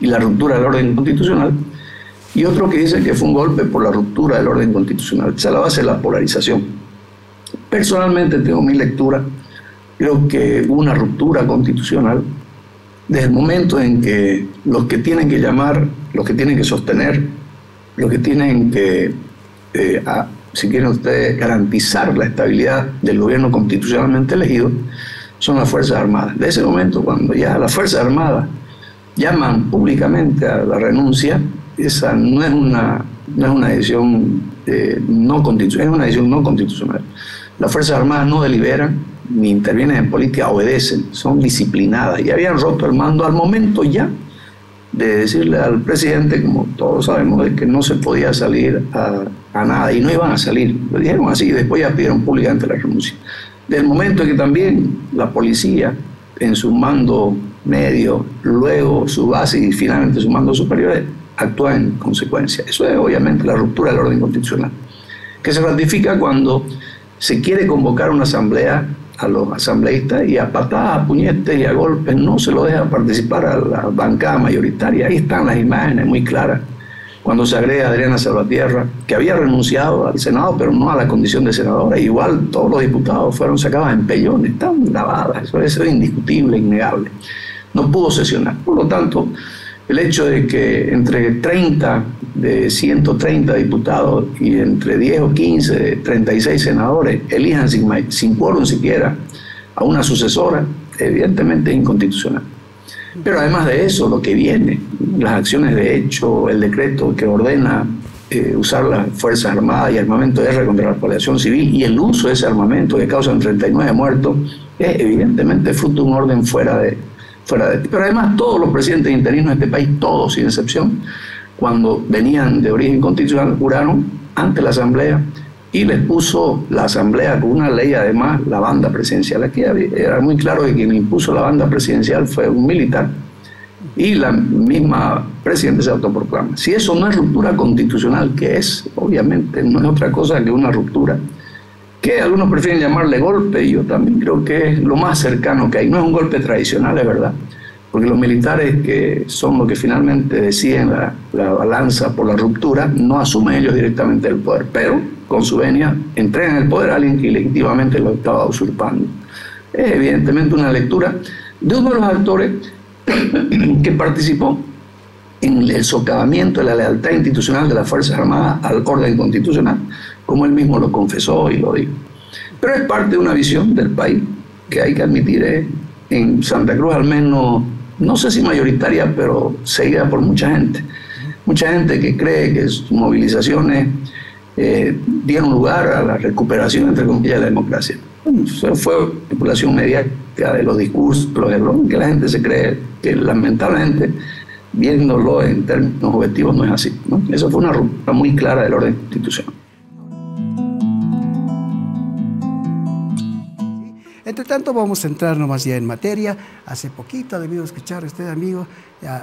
y la ruptura del orden constitucional, y otros que dicen que fue un golpe por la ruptura del orden constitucional. Esa es la base de la polarización. Personalmente tengo mi lectura. Creo que hubo una ruptura constitucional desde el momento en que los que tienen que llamar, los que tienen que sostener, los que tienen que, si quieren ustedes, garantizar la estabilidad del gobierno constitucionalmente elegido, son las Fuerzas Armadas. De ese momento, cuando ya las Fuerzas Armadas llaman públicamente a la renuncia, esa no es una decisión no constitucional, es una decisión no constitucional. Las Fuerzas Armadas no deliberan ni intervienen en política, obedecen, son disciplinadas y habían roto el mando al momento ya de decirle al presidente, como todos sabemos, de que no se podía salir a nada y no iban a salir. Lo dijeron así y después ya pidieron públicamente la renuncia. Del momento en que también la policía en su mando medio, luego su base y finalmente su mando superior actúa en consecuencia. Eso es obviamente la ruptura del orden constitucional, que se ratifica cuando se quiere convocar una asamblea a los asambleístas y a patadas, a puñetes y a golpes no se lo deja participar a la bancada mayoritaria. Ahí están las imágenes muy claras. Cuando se agrega a Adriana Salvatierra, que había renunciado al Senado, pero no a la condición de senadora, igual todos los diputados fueron sacados en pellones, están grabadas, eso es indiscutible, innegable. No pudo sesionar. Por lo tanto, el hecho de que entre 30 de 130 diputados y entre 10 o 15 de 36 senadores elijan sin quórum siquiera a una sucesora, evidentemente es inconstitucional. Pero además de eso, lo que viene, las acciones de hecho, el decreto que ordena usar las Fuerzas Armadas y armamento de guerra contra la población civil y el uso de ese armamento que causan 39 muertos, es evidentemente fruto de un orden fuera de. Pero además todos los presidentes interinos de este país, todos sin excepción, cuando venían de origen constitucional, juraron ante la Asamblea y les puso la Asamblea con una ley, además, la banda presidencial. Aquí era muy claro que quien impuso la banda presidencial fue un militar y la misma presidenta se autoproclama. Si eso no es ruptura constitucional, que es, obviamente, no es otra cosa que una ruptura, que algunos prefieren llamarle golpe, y yo también creo que es lo más cercano que hay. No es un golpe tradicional, es verdad, porque los militares, que son los que finalmente deciden la balanza por la ruptura, no asumen ellos directamente el poder, pero con su venia entregan el poder a alguien que ilegítimamente lo estaba usurpando. Es evidentemente una lectura de uno de los actores que participó en el socavamiento de la lealtad institucional de las Fuerzas Armadas al orden constitucional, como él mismo lo confesó y lo dijo. Pero es parte de una visión del país que hay que admitir, en Santa Cruz al menos, no sé si mayoritaria, pero seguida por mucha gente. Mucha gente que cree que sus movilizaciones dieron lugar a la recuperación, entre comillas, de la democracia. Eso fue manipulación mediática de los discursos, los errores, que la gente se cree que lamentablemente, viéndolo en términos objetivos, no es así, ¿no? Eso fue una ruptura muy clara del orden constitucional. Entre tanto, vamos a entrar nomás ya en materia. Hace poquito ha debido escuchar usted, amigo,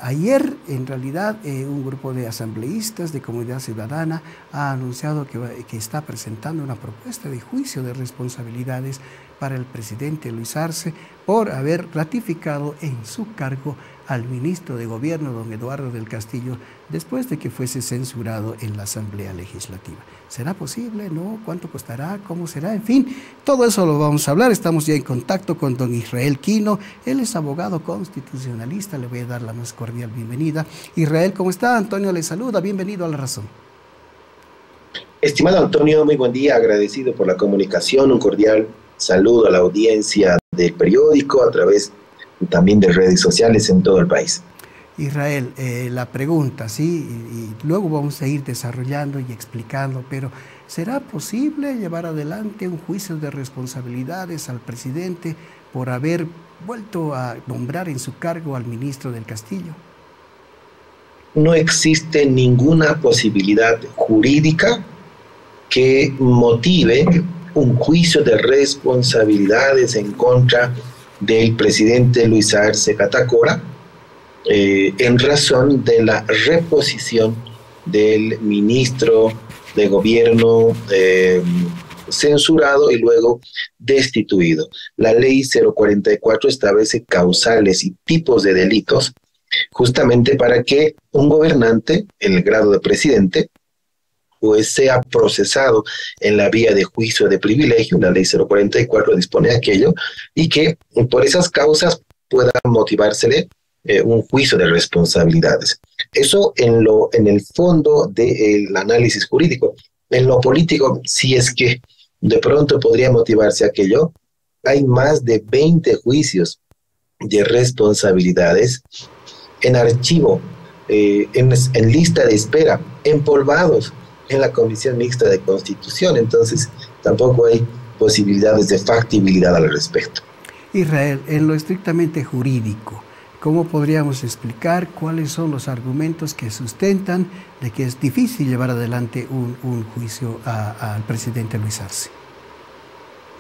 ayer, en realidad, un grupo de asambleístas de Comunidad Ciudadana ha anunciado que está presentando una propuesta de juicio de responsabilidades para el presidente Luis Arce por haber ratificado en su cargo al ministro de Gobierno, don Eduardo del Castillo, después de que fuese censurado en la Asamblea Legislativa. ¿Será posible? ¿No? ¿Cuánto costará? ¿Cómo será? En fin, todo eso lo vamos a hablar. Estamos ya en contacto con don Israel Quino. Él es abogado constitucionalista. Le voy a dar la más cordial bienvenida. Israel, ¿cómo está? Antonio le saluda. Bienvenido a La Razón. Estimado Antonio, muy buen día. Agradecido por la comunicación. Un cordial saludo a la audiencia del periódico a través también de redes sociales en todo el país. Israel, la pregunta, ¿sí? Y luego vamos a ir desarrollando y explicando, pero ¿será posible llevar adelante un juicio de responsabilidades al presidente por haber vuelto a nombrar en su cargo al ministro del Castillo? No existe ninguna posibilidad jurídica que motive un juicio de responsabilidades en contra del presidente Luis Arce Catacora en razón de la reposición del ministro de gobierno censurado y luego destituido. La ley 044 establece causales y tipos de delitos justamente para que un gobernante en el grado de presidente pues sea procesado en la vía de juicio de privilegio. La ley 044 dispone aquello, y que por esas causas pueda motivársele un juicio de responsabilidades. Eso en el fondo del análisis jurídico. En lo político, si es que de pronto podría motivarse aquello, hay más de 20 juicios de responsabilidades en archivo, en lista de espera, empolvados en la Comisión Mixta de Constitución. Entonces tampoco hay posibilidades de factibilidad al respecto. Israel, en lo estrictamente jurídico, ¿cómo podríamos explicar cuáles son los argumentos que sustentan de que es difícil llevar adelante un juicio al presidente Luis Arce?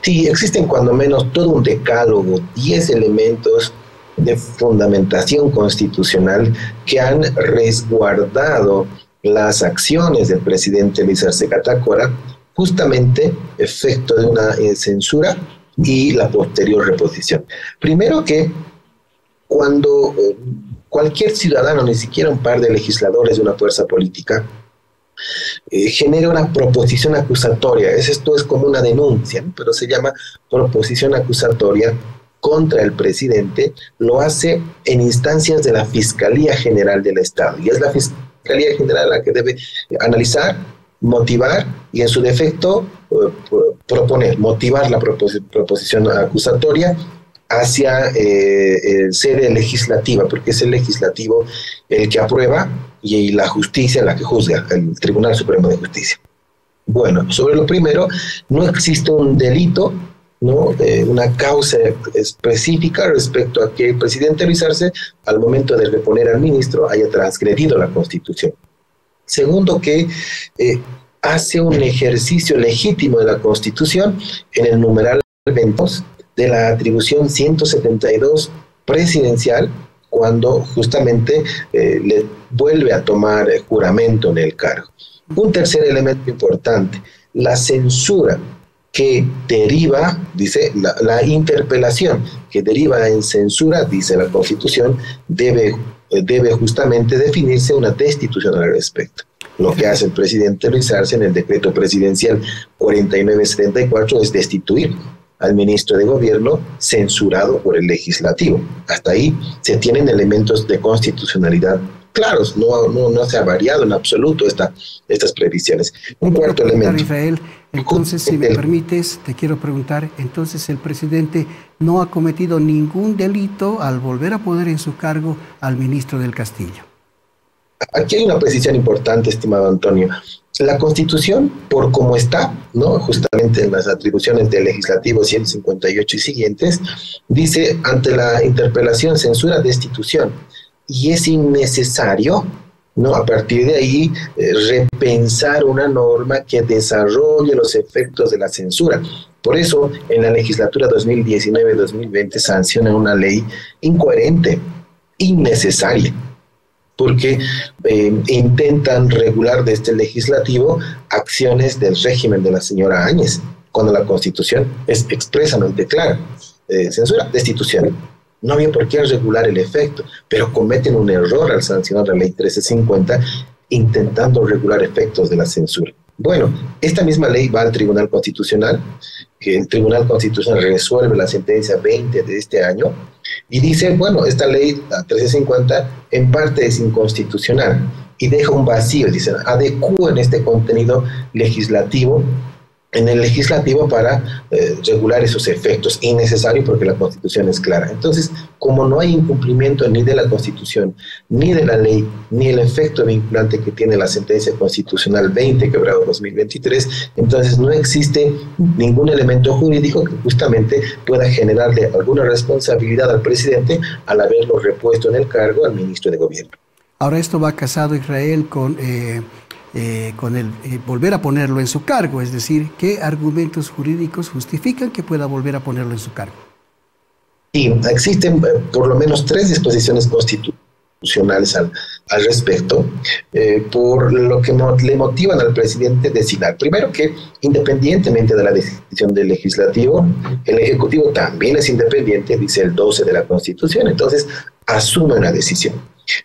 Sí, existen cuando menos todo un decálogo, 10 elementos de fundamentación constitucional que han resguardado las acciones del presidente Luis Arce Catacora, justamente efecto de una censura y la posterior reposición. Primero que cuando cualquier ciudadano, ni siquiera un par de legisladores de una fuerza política, genera una proposición acusatoria, esto es como una denuncia, ¿no? Pero se llama proposición acusatoria contra el presidente, lo hace en instancias de la Fiscalía General del Estado, y es la Fiscalía General la que debe analizar, motivar y en su defecto proponer, motivar la proposición acusatoria hacia sede legislativa, porque es el legislativo el que aprueba y la justicia la que juzga, el Tribunal Supremo de Justicia. Bueno, sobre lo primero, no existe un delito, ¿no? Una causa específica respecto a que el presidente Luis Arce, al momento de reponer al ministro, haya transgredido la Constitución. Segundo, que hace un ejercicio legítimo de la Constitución en el numeral 22 de la atribución 172 presidencial, cuando justamente le vuelve a tomar juramento en el cargo. Un tercer elemento importante, la censura que deriva, dice, la interpelación que deriva en censura, dice la Constitución, debe justamente definirse una destitución al respecto. Lo que hace el presidente Luis Arce en el decreto presidencial 4974 es destituir al ministro de gobierno censurado por el legislativo. Hasta ahí se tienen elementos de constitucionalidad claros, no se ha variado en absoluto estas previsiones. Un cuarto elemento. Israel, entonces, si me permites, te quiero preguntar, entonces el presidente no ha cometido ningún delito al volver a poner en su cargo al ministro del Castillo. Aquí hay una precisión importante, estimado Antonio. La Constitución, por como está, ¿no? Justamente en las atribuciones del legislativo 158 y siguientes, dice, ante la interpelación, censura, destitución. Y es innecesario, ¿no? A partir de ahí, repensar una norma que desarrolle los efectos de la censura. Por eso, en la legislatura 2019-2020 sancionan una ley incoherente, innecesaria, porque intentan regular de este legislativo acciones del régimen de la señora Áñez, cuando la Constitución es expresamente clara. Censura, destitución. No había por qué regular el efecto, pero cometen un error al sancionar la ley 1350 intentando regular efectos de la censura. Bueno, esta misma ley va al Tribunal Constitucional, que el Tribunal Constitucional resuelve la sentencia 20 de este año y dice, bueno, esta ley, la 1350, en parte es inconstitucional y deja un vacío, dice, adecúen este contenido legislativo en el legislativo para regular esos efectos, innecesario porque la Constitución es clara. Entonces, como no hay incumplimiento ni de la Constitución, ni de la ley, ni el efecto vinculante que tiene la sentencia constitucional 20/2023, entonces no existe ningún elemento jurídico que justamente pueda generarle alguna responsabilidad al presidente al haberlo repuesto en el cargo al ministro de Gobierno. Ahora esto va casado, Israel, con el volver a ponerlo en su cargo, es decir, ¿qué argumentos jurídicos justifican que pueda volver a ponerlo en su cargo? Sí, existen por lo menos 3 disposiciones constitucionales al respecto, por lo que le motivan al presidente a designar. Primero, que independientemente de la decisión del legislativo, el ejecutivo también es independiente, dice el 12 de la Constitución, entonces asume una decisión.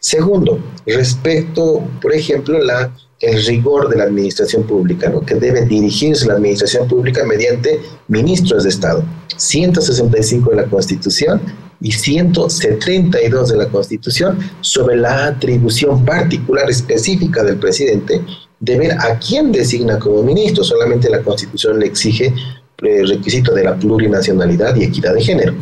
Segundo, respecto, por ejemplo, el rigor de la administración pública, ¿no? Que debe dirigirse la administración pública mediante ministros de Estado. 165 de la Constitución y 172 de la Constitución sobre la atribución particular específica del presidente de ver a quién designa como ministro. Solamente la Constitución le exige el requisito de la plurinacionalidad y equidad de género.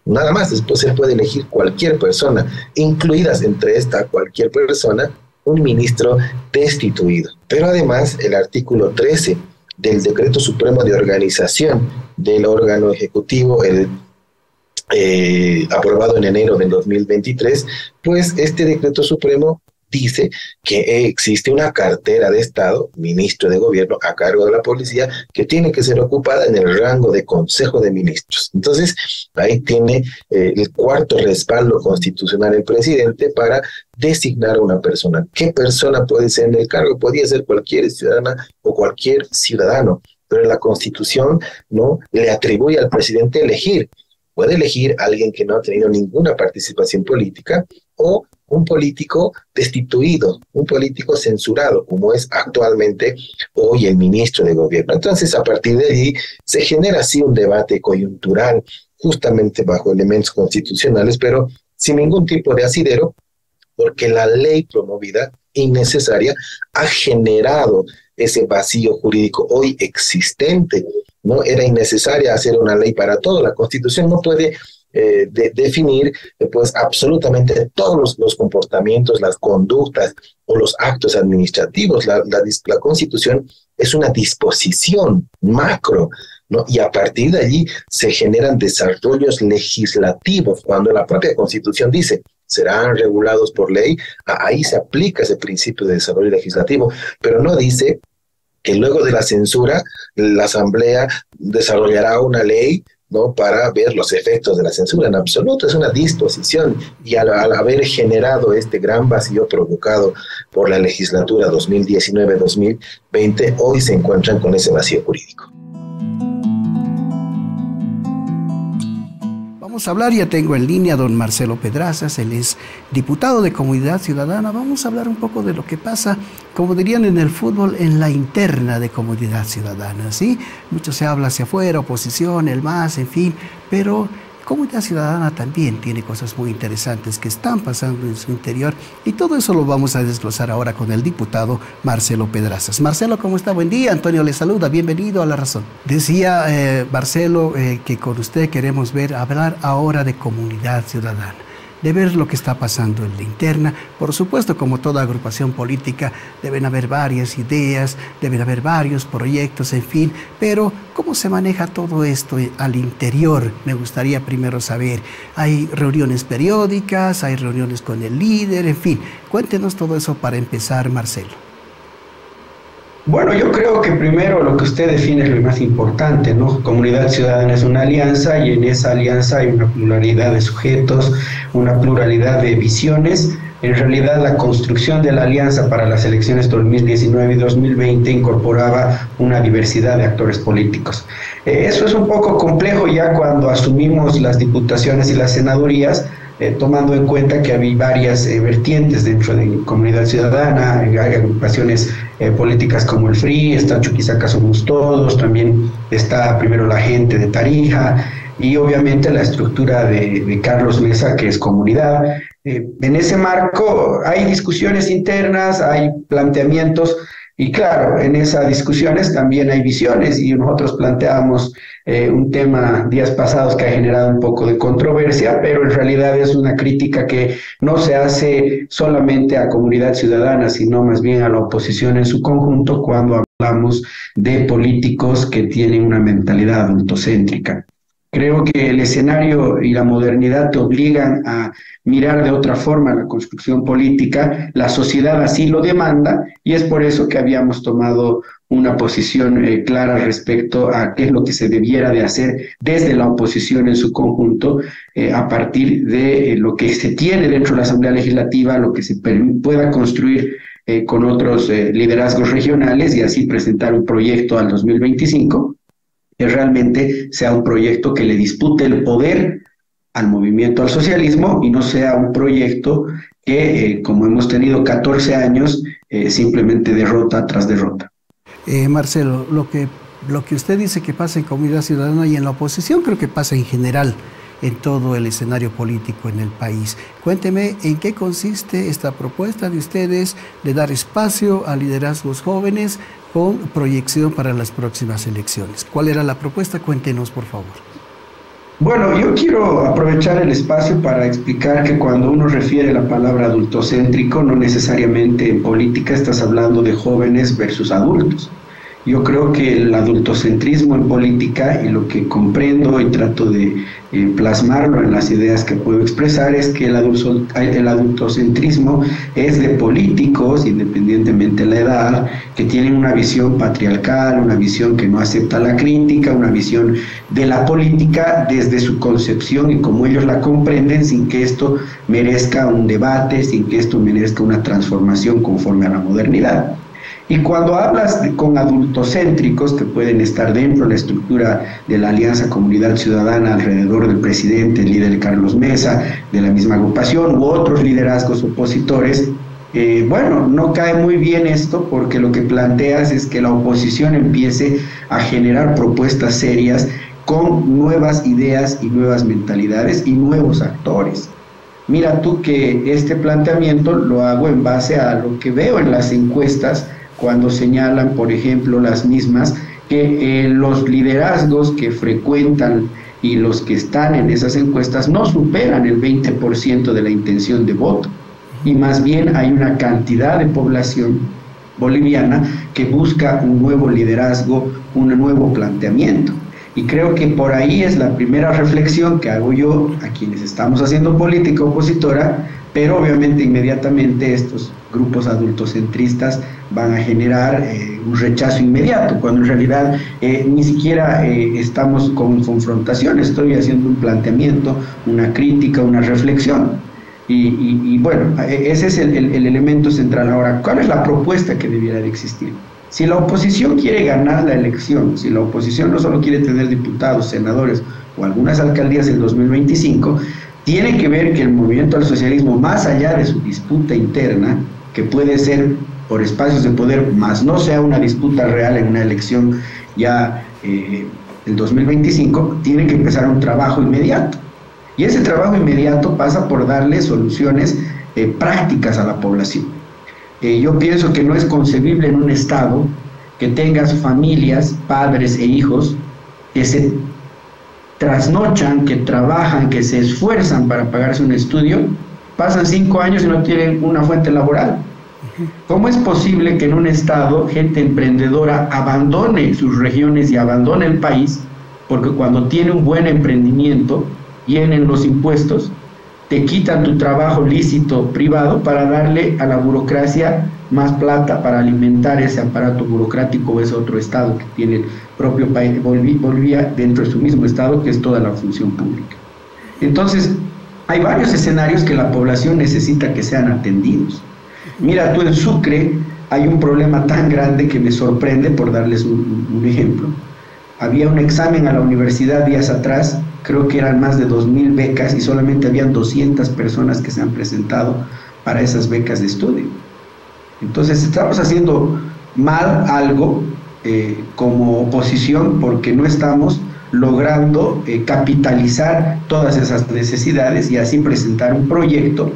Nada más, después él puede elegir cualquier persona, incluidas entre esta cualquier persona un ministro destituido. Pero además el artículo 13 del Decreto Supremo de Organización del órgano ejecutivo, aprobado en enero del 2023, pues este Decreto Supremo dice que existe una cartera de Estado, ministro de Gobierno, a cargo de la policía, que tiene que ser ocupada en el rango de Consejo de Ministros. Entonces, ahí tiene el cuarto respaldo constitucional el presidente para designar a una persona. ¿Qué persona puede ser en el cargo? Podría ser cualquier ciudadana o cualquier ciudadano, pero la Constitución no le atribuye al presidente elegir. Puede elegir a alguien que no ha tenido ninguna participación política o un político destituido, un político censurado, como es actualmente hoy el ministro de Gobierno. Entonces, a partir de allí, se genera así un debate coyuntural, justamente bajo elementos constitucionales, pero sin ningún tipo de asidero, porque la ley promovida, innecesaria, ha generado ese vacío jurídico hoy existente, ¿no? Era innecesaria hacer una ley para todo. La Constitución no puede definir pues absolutamente todos los comportamientos, las conductas o los actos administrativos. La Constitución es una disposición macro, ¿no? Y a partir de allí se generan desarrollos legislativos. Cuando la propia Constitución dice serán regulados por ley, ahí se aplica ese principio de desarrollo legislativo, pero no dice que luego de la censura la Asamblea desarrollará una ley, ¿no?, para ver los efectos de la censura. En absoluto, es una disposición, y al haber generado este gran vacío provocado por la legislatura 2019-2020, hoy se encuentran con ese vacío jurídico. Vamos a hablar, ya tengo en línea a don Marcelo Pedrazas, él es diputado de Comunidad Ciudadana. Vamos a hablar un poco de lo que pasa, como dirían en el fútbol, en la interna de Comunidad Ciudadana, ¿sí? Mucho se habla hacia afuera, oposición, el MAS, en fin, pero Comunidad Ciudadana también tiene cosas muy interesantes que están pasando en su interior, y todo eso lo vamos a desglosar ahora con el diputado Marcelo Pedrazas. Marcelo, ¿cómo está? Buen día. Antonio le saluda. Bienvenido a La Razón. Decía Marcelo que con usted queremos hablar ahora de Comunidad Ciudadana, de ver lo que está pasando en la interna. Por supuesto, como toda agrupación política, deben haber varias ideas, deben haber varios proyectos, en fin, pero ¿cómo se maneja todo esto al interior? Me gustaría primero saber. ¿Hay reuniones periódicas? ¿Hay reuniones con el líder? En fin, cuéntenos todo eso para empezar, Marcelo. Bueno, yo creo que primero lo que usted define es lo más importante, ¿no? Comunidad Ciudadana es una alianza, y en esa alianza hay una pluralidad de sujetos, una pluralidad de visiones. En realidad, la construcción de la alianza para las elecciones 2019 y 2020 incorporaba una diversidad de actores políticos. Eso es un poco complejo ya cuando asumimos las diputaciones y las senadurías, tomando en cuenta que había varias vertientes dentro de Comunidad Ciudadana. Hay agrupaciones políticas como el FRI, está Chuquisaca Somos Todos, también está primero la gente de Tarija, y obviamente la estructura de Carlos Mesa, que es Comunidad. En ese marco hay discusiones internas, hay planteamientos Y claro, en esas discusiones también hay visiones y nosotros planteamos un tema días pasados que ha generado un poco de controversia, pero en realidad es una crítica que no se hace solamente a comunidad ciudadana, sino más bien a la oposición en su conjunto cuando hablamos de políticos que tienen una mentalidad adultocéntrica. Creo que el escenario y la modernidad te obligan a mirar de otra forma la construcción política, la sociedad así lo demanda y es por eso que habíamos tomado una posición clara respecto a qué es lo que se debiera de hacer desde la oposición en su conjunto a partir de lo que se tiene dentro de la Asamblea Legislativa, lo que se pueda construir con otros liderazgos regionales y así presentar un proyecto al 2025 que realmente sea un proyecto que le dispute el poder al movimiento al socialismo y no sea un proyecto que, como hemos tenido 14 años, simplemente derrota tras derrota. Marcelo, lo que usted dice que pasa en Comunidad Ciudadana y en la oposición, creo que pasa en general en todo el escenario político en el país. Cuénteme en qué consiste esta propuesta de ustedes de dar espacio a liderazgos jóvenes con proyección para las próximas elecciones. ¿Cuál era la propuesta? Cuéntenos, por favor. Bueno, yo quiero aprovechar el espacio para explicar que cuando uno refiere la palabra adultocéntrico, no necesariamente en política estás hablando de jóvenes versus adultos. Yo creo que el adultocentrismo en política, y lo que comprendo y trato de plasmarlo en las ideas que puedo expresar, es que el adultocentrismo es de políticos, independientemente de la edad, que tienen una visión patriarcal, una visión que no acepta la crítica, una visión de la política desde su concepción y como ellos la comprenden, sin que esto merezca un debate, sin que esto merezca una transformación conforme a la modernidad. Y cuando hablas con adultocéntricos que pueden estar dentro de la estructura de la Alianza Comunidad Ciudadana alrededor del presidente, el líder Carlos Mesa, de la misma agrupación u otros liderazgos opositores, bueno, no cae muy bien esto porque lo que planteas es que la oposición empiece a generar propuestas serias con nuevas ideas y nuevas mentalidades y nuevos actores. Mira tú que este planteamiento lo hago en base a lo que veo en las encuestas cuando señalan, por ejemplo, las mismas, que los liderazgos que frecuentan y los que están en esas encuestas no superan el 20% de la intención de voto. Y más bien hay una cantidad de población boliviana que busca un nuevo liderazgo, un nuevo planteamiento. Y creo que por ahí es la primera reflexión que hago yo a quienes estamos haciendo política opositora, pero obviamente inmediatamente estos grupos adultocentristas van a generar un rechazo inmediato, cuando en realidad ni siquiera estamos con confrontación, estoy haciendo un planteamiento, una crítica, una reflexión. Y bueno, ese es el elemento central. Ahora, ¿cuál es la propuesta que debiera de existir? Si la oposición quiere ganar la elección, si la oposición no solo quiere tener diputados, senadores o algunas alcaldías en 2025, tiene que ver que el movimiento al socialismo, más allá de su disputa interna, que puede ser por espacios de poder, más no sea una disputa real en una elección ya el 2025, tiene que empezar un trabajo inmediato. Y ese trabajo inmediato pasa por darle soluciones prácticas a la población. Yo pienso que no es concebible en un Estado que tengas familias, padres e hijos que se trasnochan, que trabajan, que se esfuerzan para pagarse un estudio, pasan 5 años y no tienen una fuente laboral. ¿Cómo es posible que en un Estado gente emprendedora abandone sus regiones y abandone el país? Porque cuando tiene un buen emprendimiento, vienen los impuestos, te quitan tu trabajo lícito privado para darle a la burocracia más plata para alimentar ese aparato burocrático o ese otro Estado que tiene el propio país, Bolivia, dentro de su mismo Estado, que es toda la función pública. Entonces, hay varios escenarios que la población necesita que sean atendidos. Mira, tú en Sucre hay un problema tan grande que me sorprende, por darles un ejemplo. Había un examen a la universidad días atrás, creo que eran más de 2.000 becas y solamente habían 200 personas que se han presentado para esas becas de estudio. Entonces estamos haciendo mal algo como oposición porque no estamos logrando capitalizar todas esas necesidades y así presentar un proyecto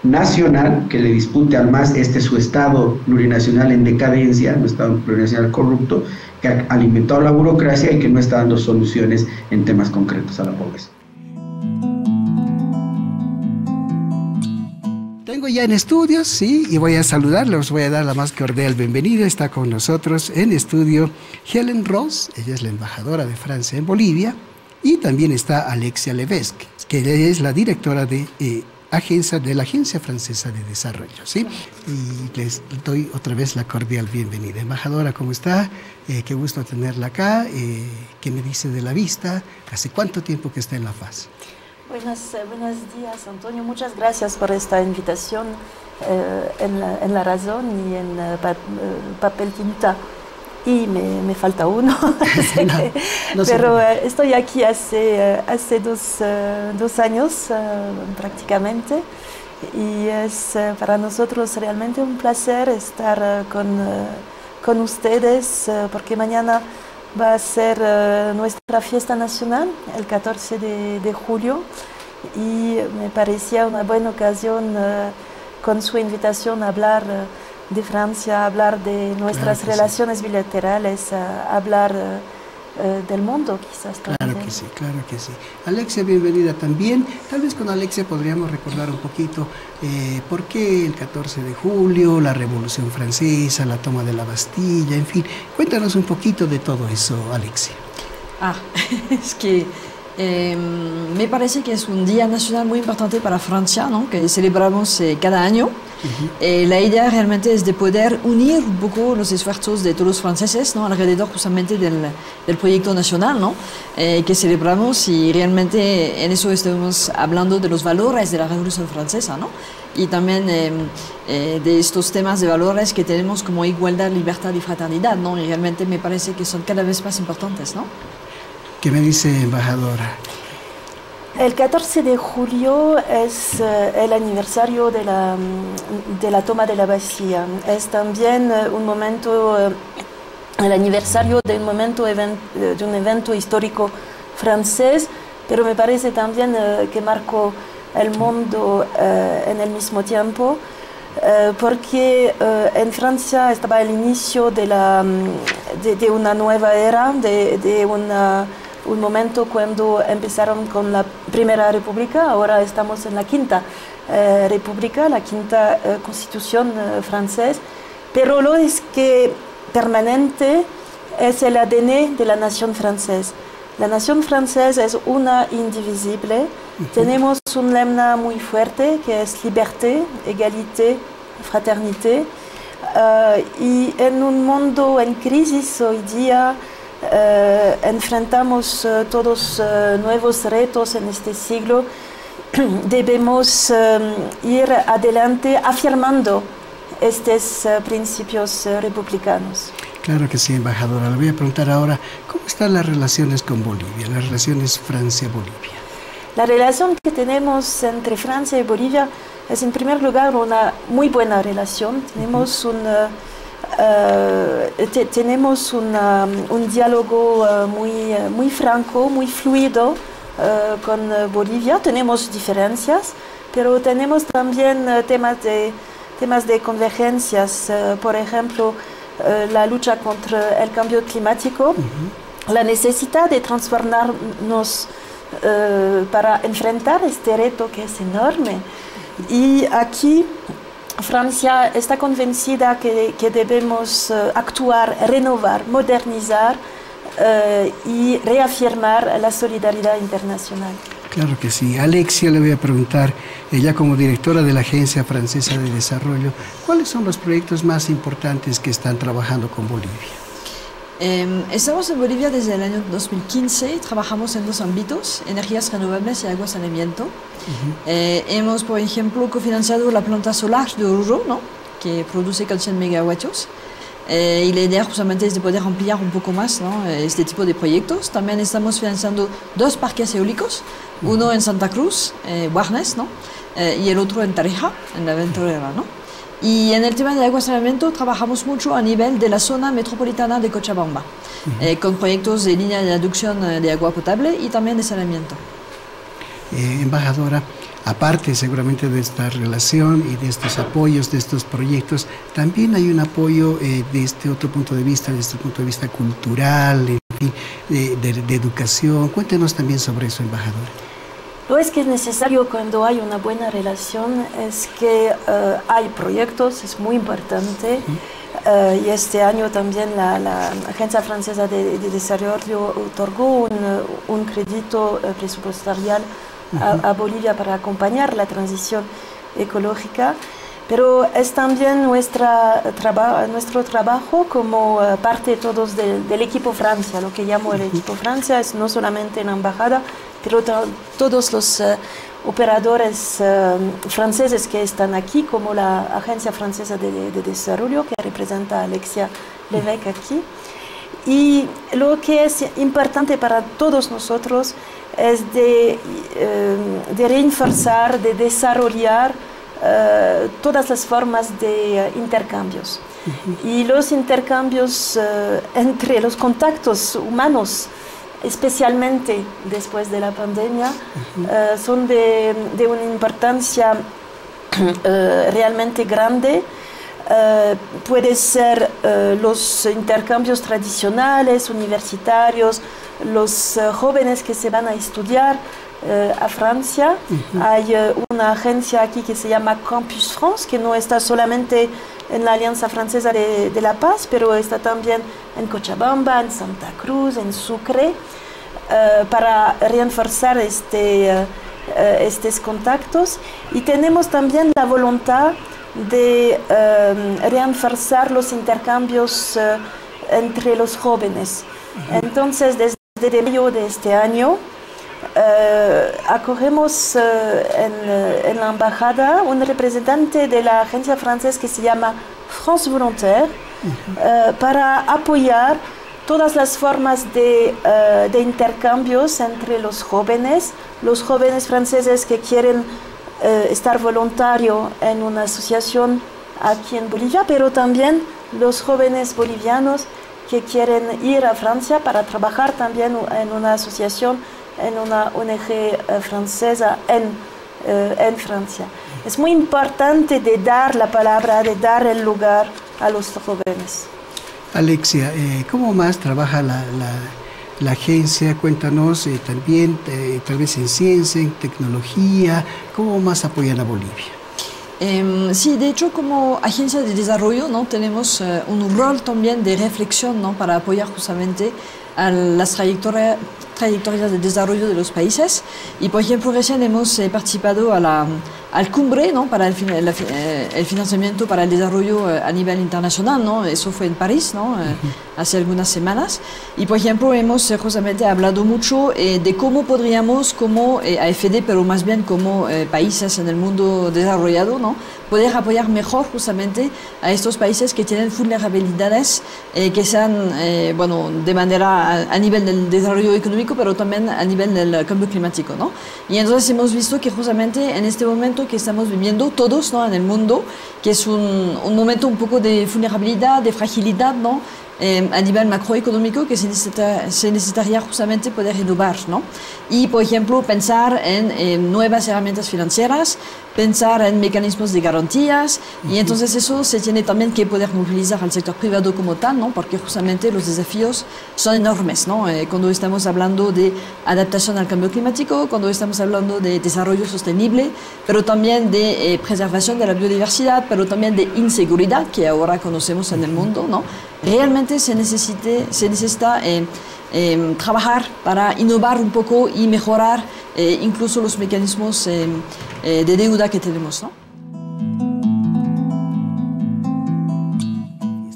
nacional que le dispute al MAS su estado plurinacional en decadencia, un estado plurinacional corrupto, que ha alimentado la burocracia y que no está dando soluciones en temas concretos a la pobreza. Tengo ya en estudios, sí, y voy a saludarlos, voy a dar la más cordial bienvenida. Está con nosotros en estudio Helen Ross, ella es la embajadora de Francia en Bolivia, y también está Alexia Levesque, que es la directora de la Agencia Francesa de Desarrollo, ¿sí? Y les doy otra vez la cordial bienvenida. Embajadora, ¿cómo está? Qué gusto tenerla acá. ¿Qué me dice de la vista? ¿Hace cuánto tiempo que está en La Paz? Buenos días, Antonio. Muchas gracias por esta invitación en La Razón y en Papel Tinta. Y me falta uno, pero estoy aquí hace 2 años prácticamente, y es para nosotros realmente un placer estar con ustedes, porque mañana va a ser nuestra fiesta nacional, el 14 de julio, y me parecía una buena ocasión con su invitación a hablar de Francia, hablar de nuestras relaciones bilaterales, hablar del mundo quizás también. Claro que sí. Alexia, bienvenida también. Tal vez con Alexia podríamos recordar un poquito por qué el 14 de julio, la Revolución Francesa, la toma de la Bastilla, en fin. Cuéntanos un poquito de todo eso, Alexia. Es que me parece que es un día nacional muy importante para Francia, ¿no? Que celebramos cada año. La idea realmente es de poder unir un poco los esfuerzos de todos los franceses, ¿no? Alrededor justamente del proyecto nacional, ¿no? Que celebramos, y realmente en eso estamos hablando de los valores de la Revolución Francesa, ¿no? Y también de estos temas de valores que tenemos como igualdad, libertad y fraternidad, ¿no? Y realmente me parece que son cada vez más importantes, ¿no? ¿Qué me dice, embajadora? El 14 de julio es el aniversario de la toma de la Bastilla. Es también un momento, el aniversario de un evento histórico francés, pero me parece también que marcó el mundo en el mismo tiempo, porque en Francia estaba el inicio de una nueva era, de un momento cuando empezaron con la Primera República. Ahora estamos en la Quinta República, la Quinta Constitución francesa, pero lo es que permanente es el ADN de la nación francesa. La nación francesa es una indivisible. Tenemos un lema muy fuerte que es liberté, égalité, fraternité, y en un mundo en crisis hoy día enfrentamos todos nuevos retos en este siglo. Debemos ir adelante afirmando estos principios republicanos. Claro que sí, embajadora. Le voy a preguntar ahora, ¿cómo están las relaciones con Bolivia, las relaciones Francia-Bolivia? La relación que tenemos entre Francia y Bolivia es, en primer lugar, una muy buena relación. Tenemos un diálogo muy franco, muy fluido con Bolivia. Tenemos diferencias, pero tenemos también temas de convergencias, por ejemplo, la lucha contra el cambio climático, la necesidad de transformarnos para enfrentar este reto que es enorme. Y aquí Francia está convencida que debemos actuar, renovar, modernizar y reafirmar la solidaridad internacional. Claro que sí. Alexia, le voy a preguntar, ella como directora de la Agencia Francesa de Desarrollo, ¿cuáles son los proyectos más importantes que están trabajando con Bolivia? Estamos en Bolivia desde el año 2015, trabajamos en 2 ámbitos, energías renovables y agua saneamiento. Hemos, por ejemplo, cofinanciado la planta solar de Oruro, ¿no? Que produce 100 megavatios. Y la idea justamente es de poder ampliar un poco más, ¿no? Este tipo de proyectos. También estamos financiando 2 parques eólicos, uno en Santa Cruz, Guarnes, ¿no? Y el otro en Tarija, en la Aventurera, ¿no? Y en el tema de agua saneamiento trabajamos mucho a nivel de la zona metropolitana de Cochabamba, con proyectos de línea de aducción de agua potable y también de saneamiento. Embajadora, aparte seguramente de esta relación y de estos apoyos, de estos proyectos, también hay un apoyo de este otro punto de vista, desde el punto de vista cultural, en fin, de educación. Cuéntenos también sobre eso, embajadora. Lo es que es necesario cuando hay una buena relación, es que hay proyectos, es muy importante. Y este año también la Agencia Francesa de Desarrollo otorgó un crédito presupuestarial a Bolivia para acompañar la transición ecológica, pero es también nuestro trabajo como parte todos del equipo Francia. Lo que llamo el equipo Francia es no solamente la embajada, pero todos los operadores franceses que están aquí, como la Agencia Francesa de Desarrollo, que representa a Alexia Levesque aquí. Y lo que es importante para todos nosotros es de reforzar, de desarrollar todas las formas de intercambios. Y los intercambios entre los contactos humanos, especialmente después de la pandemia, son de una importancia realmente grande. Puede ser los intercambios tradicionales, universitarios, los jóvenes que se van a estudiar a Francia. Hay una agencia aquí que se llama Campus France, que no está solamente en la Alianza Francesa de La Paz, pero está también en Cochabamba, en Santa Cruz, en Sucre, para reforzar estos contactos. Y tenemos también la voluntad de reforzar los intercambios entre los jóvenes. Entonces, desde mayo de este año, acogemos en la embajada un representante de la agencia francesa que se llama France Volontaire, para apoyar todas las formas de intercambios entre los jóvenes franceses que quieren estar voluntario en una asociación aquí en Bolivia, pero también los jóvenes bolivianos que quieren ir a Francia para trabajar también en una asociación, en una ONG francesa en Francia. Es muy importante de dar la palabra, de dar el lugar a los jóvenes. Alexia, ¿cómo más trabaja la agencia? Cuéntanos también, tal vez en ciencia, en tecnología, ¿cómo más apoyan a Bolivia? Sí, de hecho, como agencia de desarrollo, ¿no? Tenemos un rol también de reflexión, ¿no? Para apoyar justamente a las trayectorias de desarrollo de los países. Y, por ejemplo, recién hemos participado al cumbre, ¿no? Para el financiamiento para el desarrollo a nivel internacional, ¿no? Eso fue en París, ¿no? Hace algunas semanas. Y, por ejemplo, hemos justamente hablado mucho de cómo podríamos, como AFD, pero más bien como países en el mundo desarrollado, ¿no? Poder apoyar mejor justamente a estos países que tienen vulnerabilidades que sean, bueno, de manera a nivel del desarrollo económico, pero también a nivel del cambio climático, ¿no? Y entonces hemos visto que justamente en este momento que estamos viviendo todos, ¿no? En el mundo, que es un momento un poco de vulnerabilidad, de fragilidad, ¿no? A nivel macroeconómico, que se necesitaría justamente poder innovar, ¿no? Y, por ejemplo, pensar en nuevas herramientas financieras, pensar en mecanismos de garantías, y entonces eso se tiene también que poder movilizar al sector privado como tal, ¿no? Porque justamente los desafíos son enormes, ¿no? Cuando estamos hablando de adaptación al cambio climático, cuando estamos hablando de desarrollo sostenible, pero también de preservación de la biodiversidad, pero también de inseguridad que ahora conocemos en el mundo, ¿no? Realmente se necesita trabajar para innovar un poco y mejorar incluso los mecanismos de deuda que tenemos, ¿no?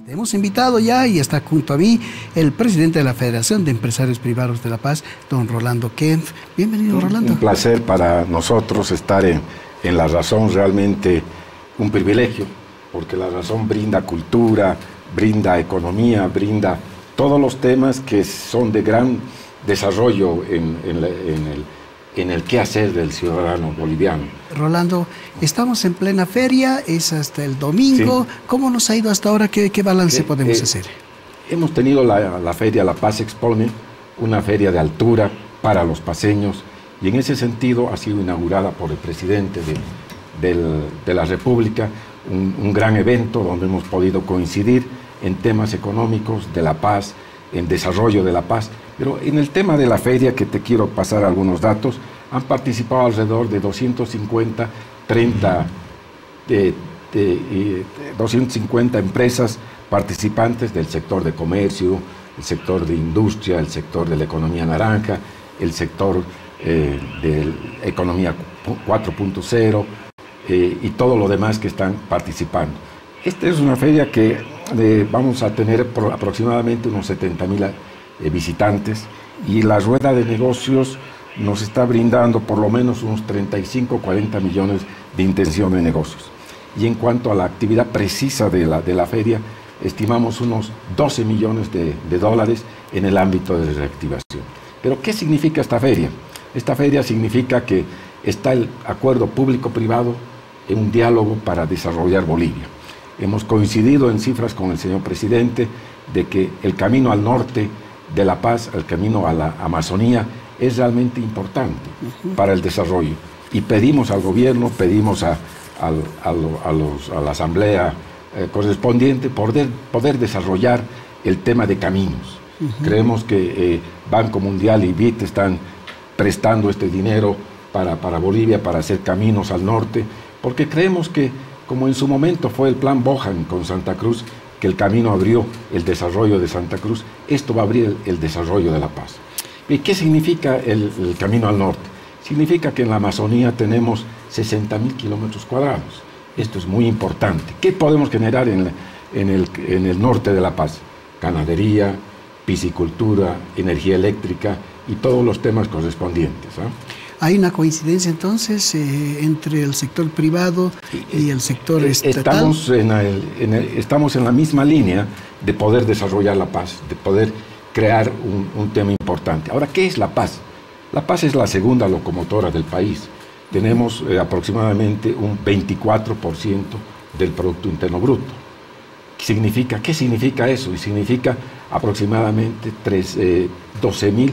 Hemos invitado ya y está junto a mí el presidente de la Federación de Empresarios Privados de La Paz, don Rolando Kempf. Bienvenido, Rolando. Un placer para nosotros estar en La Razón, realmente un privilegio, porque La Razón brinda cultura, brinda economía, brinda todos los temas que son de gran desarrollo en el quehacer del ciudadano boliviano. Rolando, estamos en plena feria, es hasta el domingo. Sí. ¿Cómo nos ha ido hasta ahora? ¿Qué balance podemos hacer? Hemos tenido la feria La Paz Expone, una feria de altura para los paceños Y en ese sentido ha sido inaugurada por el presidente de la República un gran evento donde hemos podido coincidir en temas económicos de la paz, en desarrollo de la paz. Pero en el tema de la feria, que te quiero pasar algunos datos, han participado alrededor de 250 empresas participantes del sector de comercio, el sector de industria, el sector de la economía naranja, el sector de economía 4.0 y todo lo demás que están participando. Esta es una feria que vamos a tener aproximadamente unos 70.000 visitantes, y la rueda de negocios nos está brindando por lo menos unos 35 o 40 millones de intención de negocios. Y en cuanto a la actividad precisa de la feria, estimamos unos 12 millones de dólares en el ámbito de reactivación. Pero ¿qué significa esta feria? Esta feria significa que está el acuerdo público-privado en un diálogo para desarrollar Bolivia. Hemos coincidido en cifras con el señor presidente de que el camino al norte de la paz, el camino a la Amazonía, es realmente importante para el desarrollo. Y pedimos al gobierno, pedimos a la asamblea correspondiente poder desarrollar el tema de caminos. Creemos que Banco Mundial y BID están prestando este dinero para Bolivia, para hacer caminos al norte, porque creemos que, como en su momento fue el plan Bohan con Santa Cruz, que el camino abrió el desarrollo de Santa Cruz, esto va a abrir el desarrollo de la paz. ¿Y qué significa el camino al norte? Significa que en la Amazonía tenemos 60.000 kilómetros cuadrados. Esto es muy importante. ¿Qué podemos generar en el norte de la paz? Ganadería, piscicultura, energía eléctrica y todos los temas correspondientes, ¿eh? ¿Hay una coincidencia entonces entre el sector privado y el sector estatal? Estamos en la misma línea de poder desarrollar la paz, de poder crear un tema importante. Ahora, ¿qué es la paz? La paz es la segunda locomotora del país. Tenemos aproximadamente un 24% del Producto Interno Bruto. ¿Qué significa eso? Y significa aproximadamente 12.000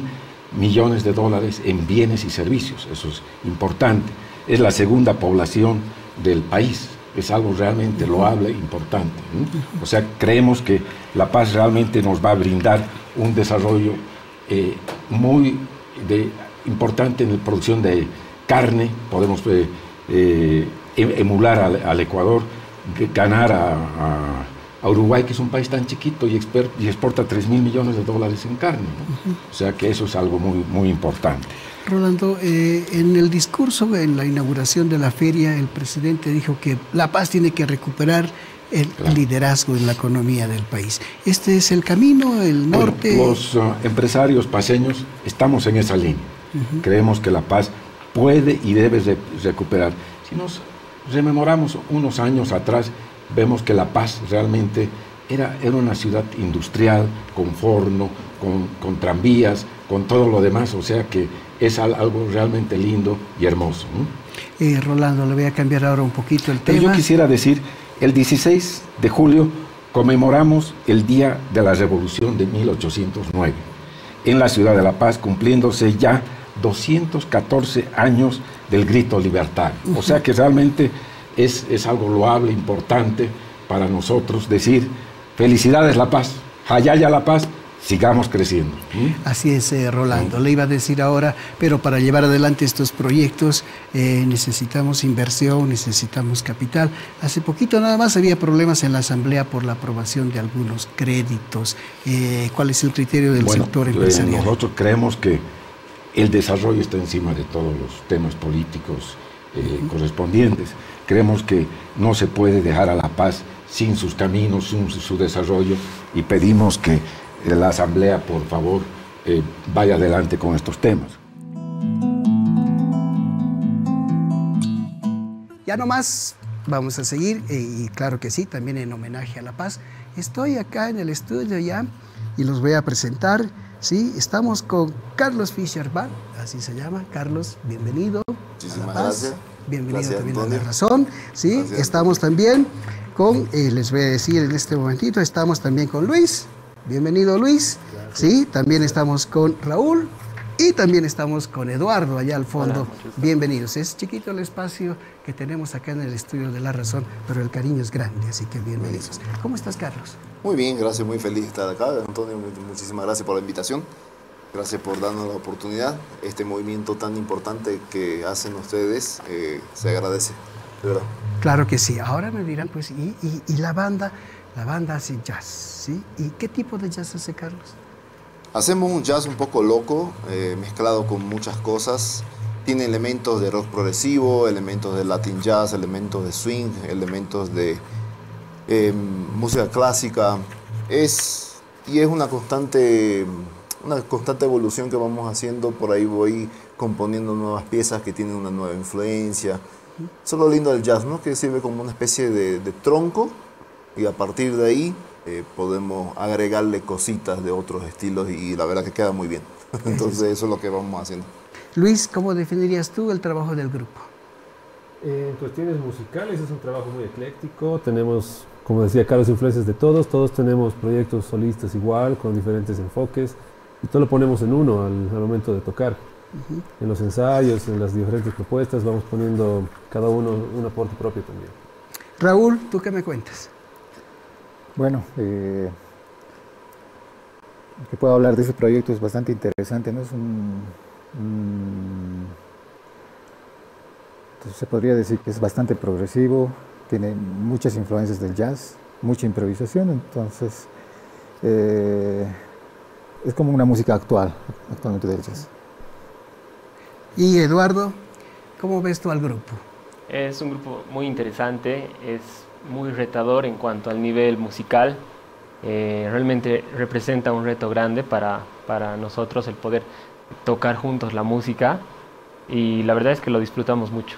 millones de dólares en bienes y servicios. Eso es importante. Es la segunda población del país. Es algo realmente loable e importante, ¿no? O sea, creemos que la paz realmente nos va a brindar un desarrollo muy importante en la producción de carne. Podemos emular al Ecuador, ganar a Uruguay, que es un país tan chiquito y exporta 3.000 millones de dólares en carne, ¿no? O sea que eso es algo muy, muy importante. Rolando, en el discurso, en la inauguración de la feria, el presidente dijo que La Paz tiene que recuperar el liderazgo en la economía del país. ¿Este es el camino, el norte? Bueno, los empresarios paceños estamos en esa línea. Creemos que La Paz puede y debe recuperar. Si nos rememoramos unos años atrás, vemos que La Paz realmente era una ciudad industrial, con forno, con tranvías, con todo lo demás, o sea que es algo realmente lindo y hermoso, ¿no? Rolando, le voy a cambiar ahora un poquito el tema. Pero yo quisiera decir, el 16 de julio conmemoramos el Día de la Revolución de 1809 en la ciudad de La Paz, cumpliéndose ya 214 años del grito libertario. O sea que realmente es algo loable, importante para nosotros decir, felicidades La Paz, Jayaya La Paz, sigamos creciendo. Así es, Rolando. Le iba a decir ahora, pero para llevar adelante estos proyectos necesitamos inversión, necesitamos capital. Hace poquito nada más había problemas en la Asamblea por la aprobación de algunos créditos. ¿Cuál es el criterio del sector empresarial? Nosotros creemos que el desarrollo está encima de todos los temas políticos correspondientes. Creemos que no se puede dejar a La Paz sin sus caminos, sin su desarrollo, y pedimos que la Asamblea, por favor, vaya adelante con estos temas. Ya nomás vamos a seguir, y claro que sí, también en homenaje a La Paz. Estoy acá en el estudio ya y los voy a presentar. Sí, estamos con Carlos Fischer-Ball, así se llama. Carlos, bienvenido a La Paz. Gracias. Bienvenido gracias, también Antonio. A La Razón. Sí, gracias. Estamos también con, les voy a decir en este momentito, estamos también con Luis. Bienvenido, Luis. Gracias. Sí, también estamos con Raúl Y también estamos con Eduardo allá al fondo. Bienvenidos. Es chiquito el espacio que tenemos acá en el estudio de La Razón, pero el cariño es grande, así que bienvenidos. ¿Cómo estás, Carlos? Muy bien, gracias, muy feliz de estar acá. Antonio, muchísimas gracias por la invitación. Gracias por darnos la oportunidad. Este movimiento tan importante que hacen ustedes se agradece, de verdad. Claro que sí. Ahora me dirán, pues, y la banda hace jazz, ¿sí? ¿Y qué tipo de jazz hace Carlos? Hacemos un jazz un poco loco, mezclado con muchas cosas. Tiene elementos de rock progresivo, elementos de latin jazz, elementos de swing, elementos de música clásica. Es una constante evolución que vamos haciendo. Por ahí voy componiendo nuevas piezas que tienen una nueva influencia. Eso es lo lindo del jazz, ¿no? Que sirve como una especie de tronco, y a partir de ahí podemos agregarle cositas de otros estilos, y la verdad que queda muy bien. Entonces eso es lo que vamos haciendo. Luis, ¿cómo definirías tú el trabajo del grupo? En cuestiones musicales es un trabajo muy ecléctico. Tenemos, como decía Carlos, influencias de todos. Todos tenemos proyectos solistas igual, con diferentes enfoques, y todo lo ponemos en uno al momento de tocar. En los ensayos, en las diferentes propuestas, vamos poniendo cada uno un aporte propio también. Raúl, ¿tú qué me cuentas? Bueno, que puedo hablar de ese proyecto es bastante interesante, ¿no? Es entonces se podría decir que es bastante progresivo, tiene muchas influencias del jazz, mucha improvisación, entonces es como una música actualmente del jazz. Y Eduardo, ¿cómo ves tú al grupo? Es un grupo muy interesante, es muy retador en cuanto al nivel musical. Realmente representa un reto grande para nosotros el poder tocar juntos la música, y la verdad es que lo disfrutamos mucho.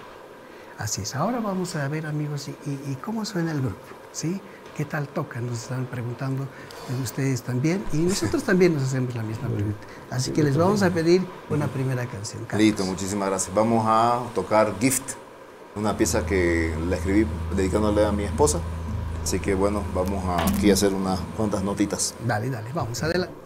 Así es. Ahora vamos a ver, amigos, y cómo suena el grupo, ¿sí? ¿Qué tal tocan? Nos están preguntando ustedes también, y nosotros también nos hacemos la misma pregunta. Así que les vamos a pedir una primera canción. Carlos. Listo, muchísimas gracias. Vamos a tocar Gift, una pieza que la escribí dedicándole a mi esposa. Así que bueno, vamos aquí a hacer unas cuantas notitas. Dale, vamos adelante.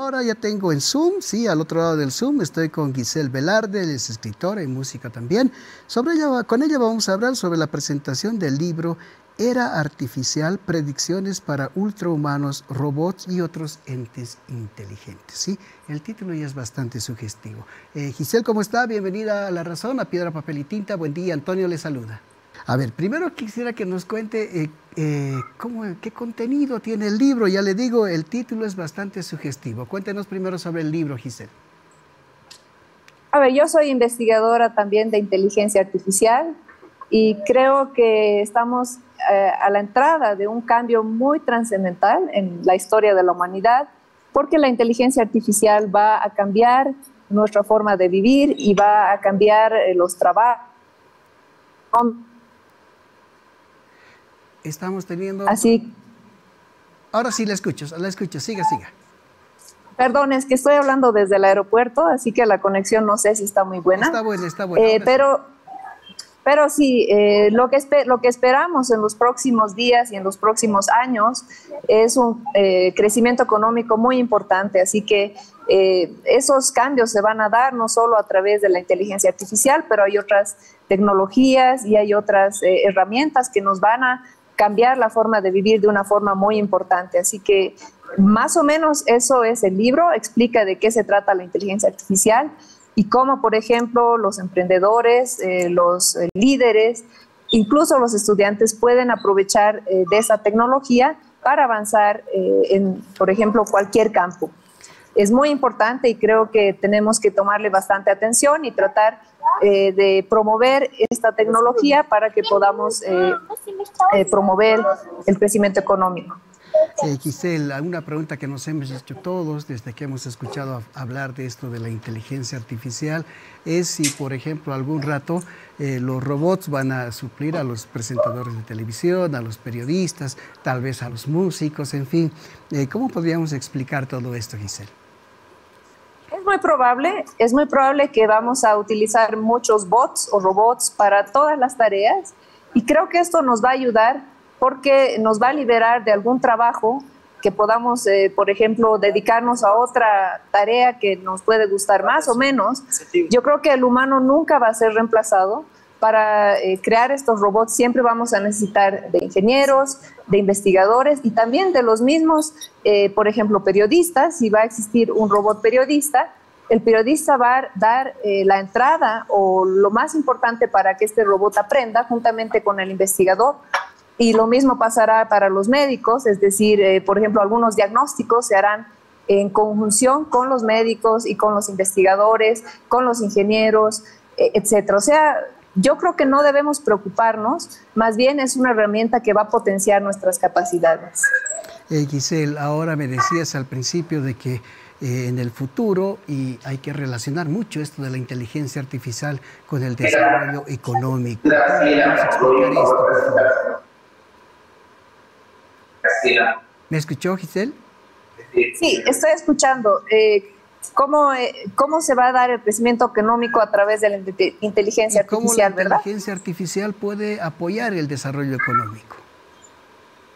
ahora ya tengo en Zoom, sí, al otro lado del Zoom, estoy con Giselle Velarde, ella es escritora y música también. Con ella vamos a hablar sobre la presentación del libro Era Artificial, Predicciones para Ultrahumanos, Robots y otros entes inteligentes. ¿Sí? El título ya es bastante sugestivo. Giselle, ¿cómo está? Bienvenida a La Razón, a Piedra, Papel y Tinta. Buen día, Antonio le saluda. A ver, primero quisiera que nos cuente qué contenido tiene el libro. Ya le digo, el título es bastante sugestivo. Cuéntenos primero sobre el libro, Giselle. A ver, yo soy investigadora también de inteligencia artificial y creo que estamos a la entrada de un cambio muy trascendental en la historia de la humanidad, porque la inteligencia artificial va a cambiar nuestra forma de vivir y va a cambiar los trabajos. Estamos teniendo... Así. Ahora sí la escucho, siga. Perdón, es que estoy hablando desde el aeropuerto, así que la conexión no sé si está muy buena. Está buena. Pero sí, lo que esperamos en los próximos días y en los próximos años es un crecimiento económico muy importante, así que esos cambios se van a dar no solo a través de la inteligencia artificial, pero hay otras tecnologías y hay otras herramientas que nos van a cambiar la forma de vivir de una forma muy importante. Así que más o menos eso es el libro, explica de qué se trata la inteligencia artificial y cómo, por ejemplo, los emprendedores, los líderes, incluso los estudiantes pueden aprovechar de esa tecnología para avanzar en, por ejemplo, cualquier campo. Es muy importante y creo que tenemos que tomarle bastante atención y tratar de promover esta tecnología para que podamos promover el crecimiento económico. Giselle, una pregunta que nos hemos hecho todos desde que hemos escuchado hablar de esto de la inteligencia artificial es si, por ejemplo, algún rato los robots van a suplir a los presentadores de televisión, a los periodistas, tal vez a los músicos, en fin. ¿Cómo podríamos explicar todo esto, Giselle? Es muy probable que vamos a utilizar muchos bots o robots para todas las tareas y creo que esto nos va a ayudar porque nos va a liberar de algún trabajo que podamos, por ejemplo, dedicarnos a otra tarea que nos puede gustar más o menos. Yo creo que el humano nunca va a ser reemplazado. Para crear estos robots siempre vamos a necesitar de ingenieros, de investigadores y también de los mismos, por ejemplo, periodistas. Si va a existir un robot periodista, el periodista va a dar la entrada o lo más importante para que este robot aprenda juntamente con el investigador. Y lo mismo pasará para los médicos, es decir, por ejemplo, algunos diagnósticos se harán en conjunción con los médicos y con los investigadores, con los ingenieros, etcétera. O sea, yo creo que no debemos preocuparnos, más bien es una herramienta que va a potenciar nuestras capacidades. Giselle, ahora me decías al principio de que en el futuro, y hay que relacionar mucho esto de la inteligencia artificial con el desarrollo económico. ¿Puedes explicar esto, por favor? ¿Me escuchó, Giselle? Sí, estoy escuchando. ¿Cómo se va a dar el crecimiento económico a través de la inteligencia artificial, ¿verdad? ¿Cómo la inteligencia artificial puede apoyar el desarrollo económico?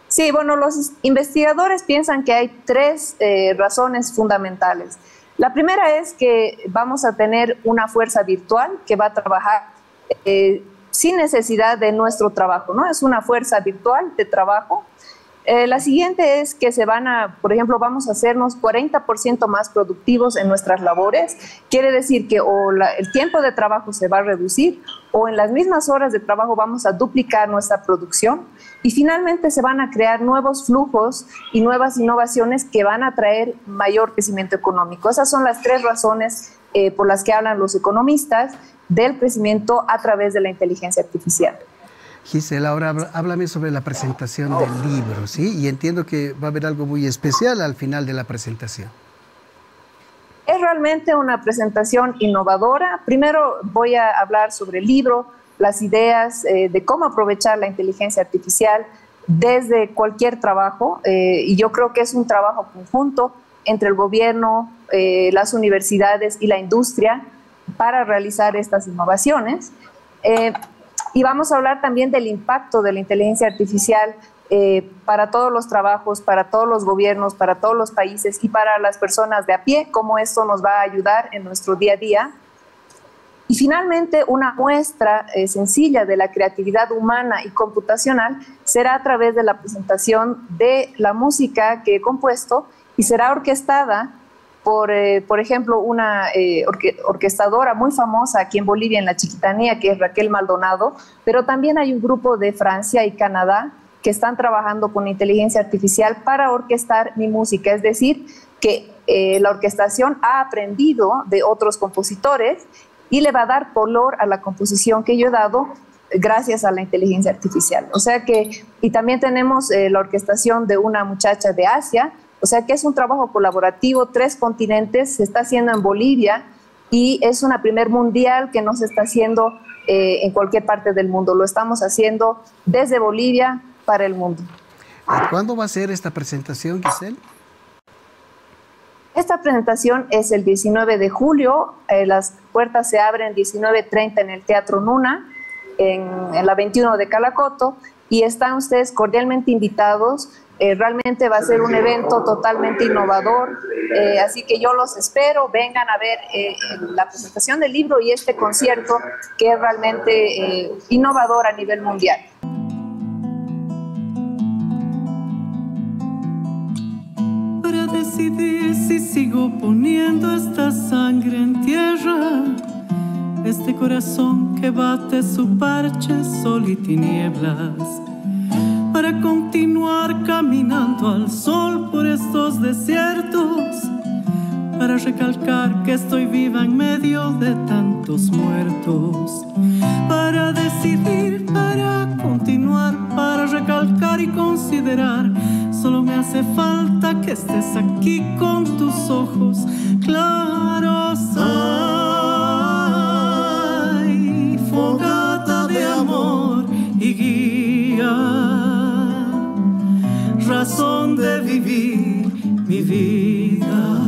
Sí, bueno, los investigadores piensan que hay tres razones fundamentales. La primera es que vamos a tener una fuerza virtual que va a trabajar sin necesidad de nuestro trabajo, ¿no? Es una fuerza virtual de trabajo. La siguiente es que por ejemplo, vamos a hacernos 40% más productivos en nuestras labores. Quiere decir que el tiempo de trabajo se va a reducir o en las mismas horas de trabajo vamos a duplicar nuestra producción. Y finalmente se van a crear nuevos flujos y nuevas innovaciones que van a traer mayor crecimiento económico. Esas son las tres razones por las que hablan los economistas del crecimiento a través de la inteligencia artificial. Giselle, ahora háblame sobre la presentación del libro, ¿sí? Y entiendo que va a haber algo muy especial al final de la presentación. Es realmente una presentación innovadora. Primero voy a hablar sobre el libro, las ideas de cómo aprovechar la inteligencia artificial desde cualquier trabajo. Y yo creo que es un trabajo conjunto entre el gobierno, las universidades y la industria para realizar estas innovaciones. Y vamos a hablar también del impacto de la inteligencia artificial para todos los trabajos, para todos los gobiernos, para todos los países y para las personas de a pie, cómo esto nos va a ayudar en nuestro día a día. Y finalmente, una muestra sencilla de la creatividad humana y computacional será a través de la presentación de la música que he compuesto y será orquestada por ejemplo, una orquestadora muy famosa aquí en Bolivia, en la Chiquitanía, que es Raquel Maldonado, pero también hay un grupo de Francia y Canadá que están trabajando con inteligencia artificial para orquestar mi música, es decir, que la orquestación ha aprendido de otros compositores y le va a dar color a la composición que yo he dado gracias a la inteligencia artificial. O sea que, y también tenemos la orquestación de una muchacha de Asia, o sea que es un trabajo colaborativo, 3 continentes, se está haciendo en Bolivia y es una primer mundial que no se está haciendo en cualquier parte del mundo, lo estamos haciendo desde Bolivia para el mundo. ¿Cuándo va a ser esta presentación, Giselle? Esta presentación es el 19 de julio, las puertas se abren 19:30 en el Teatro Nuna, en la 21 de Calacoto, y están ustedes cordialmente invitados. Realmente va a ser un evento totalmente innovador, así que yo los espero, vengan a ver la presentación del libro y este concierto que es realmente innovador a nivel mundial. Para decidir si sigo poniendo esta sangre en tierra, este corazón que bate su parche, sol y tinieblas, para continuar caminando al sol por estos desiertos, para recalcar que estoy viva en medio de tantos muertos, para decidir, para continuar, para recalcar y considerar. Solo me hace falta que estés aquí con tus ojos claros. Ay, fogata de amor y guía, razón de vivir mi vida.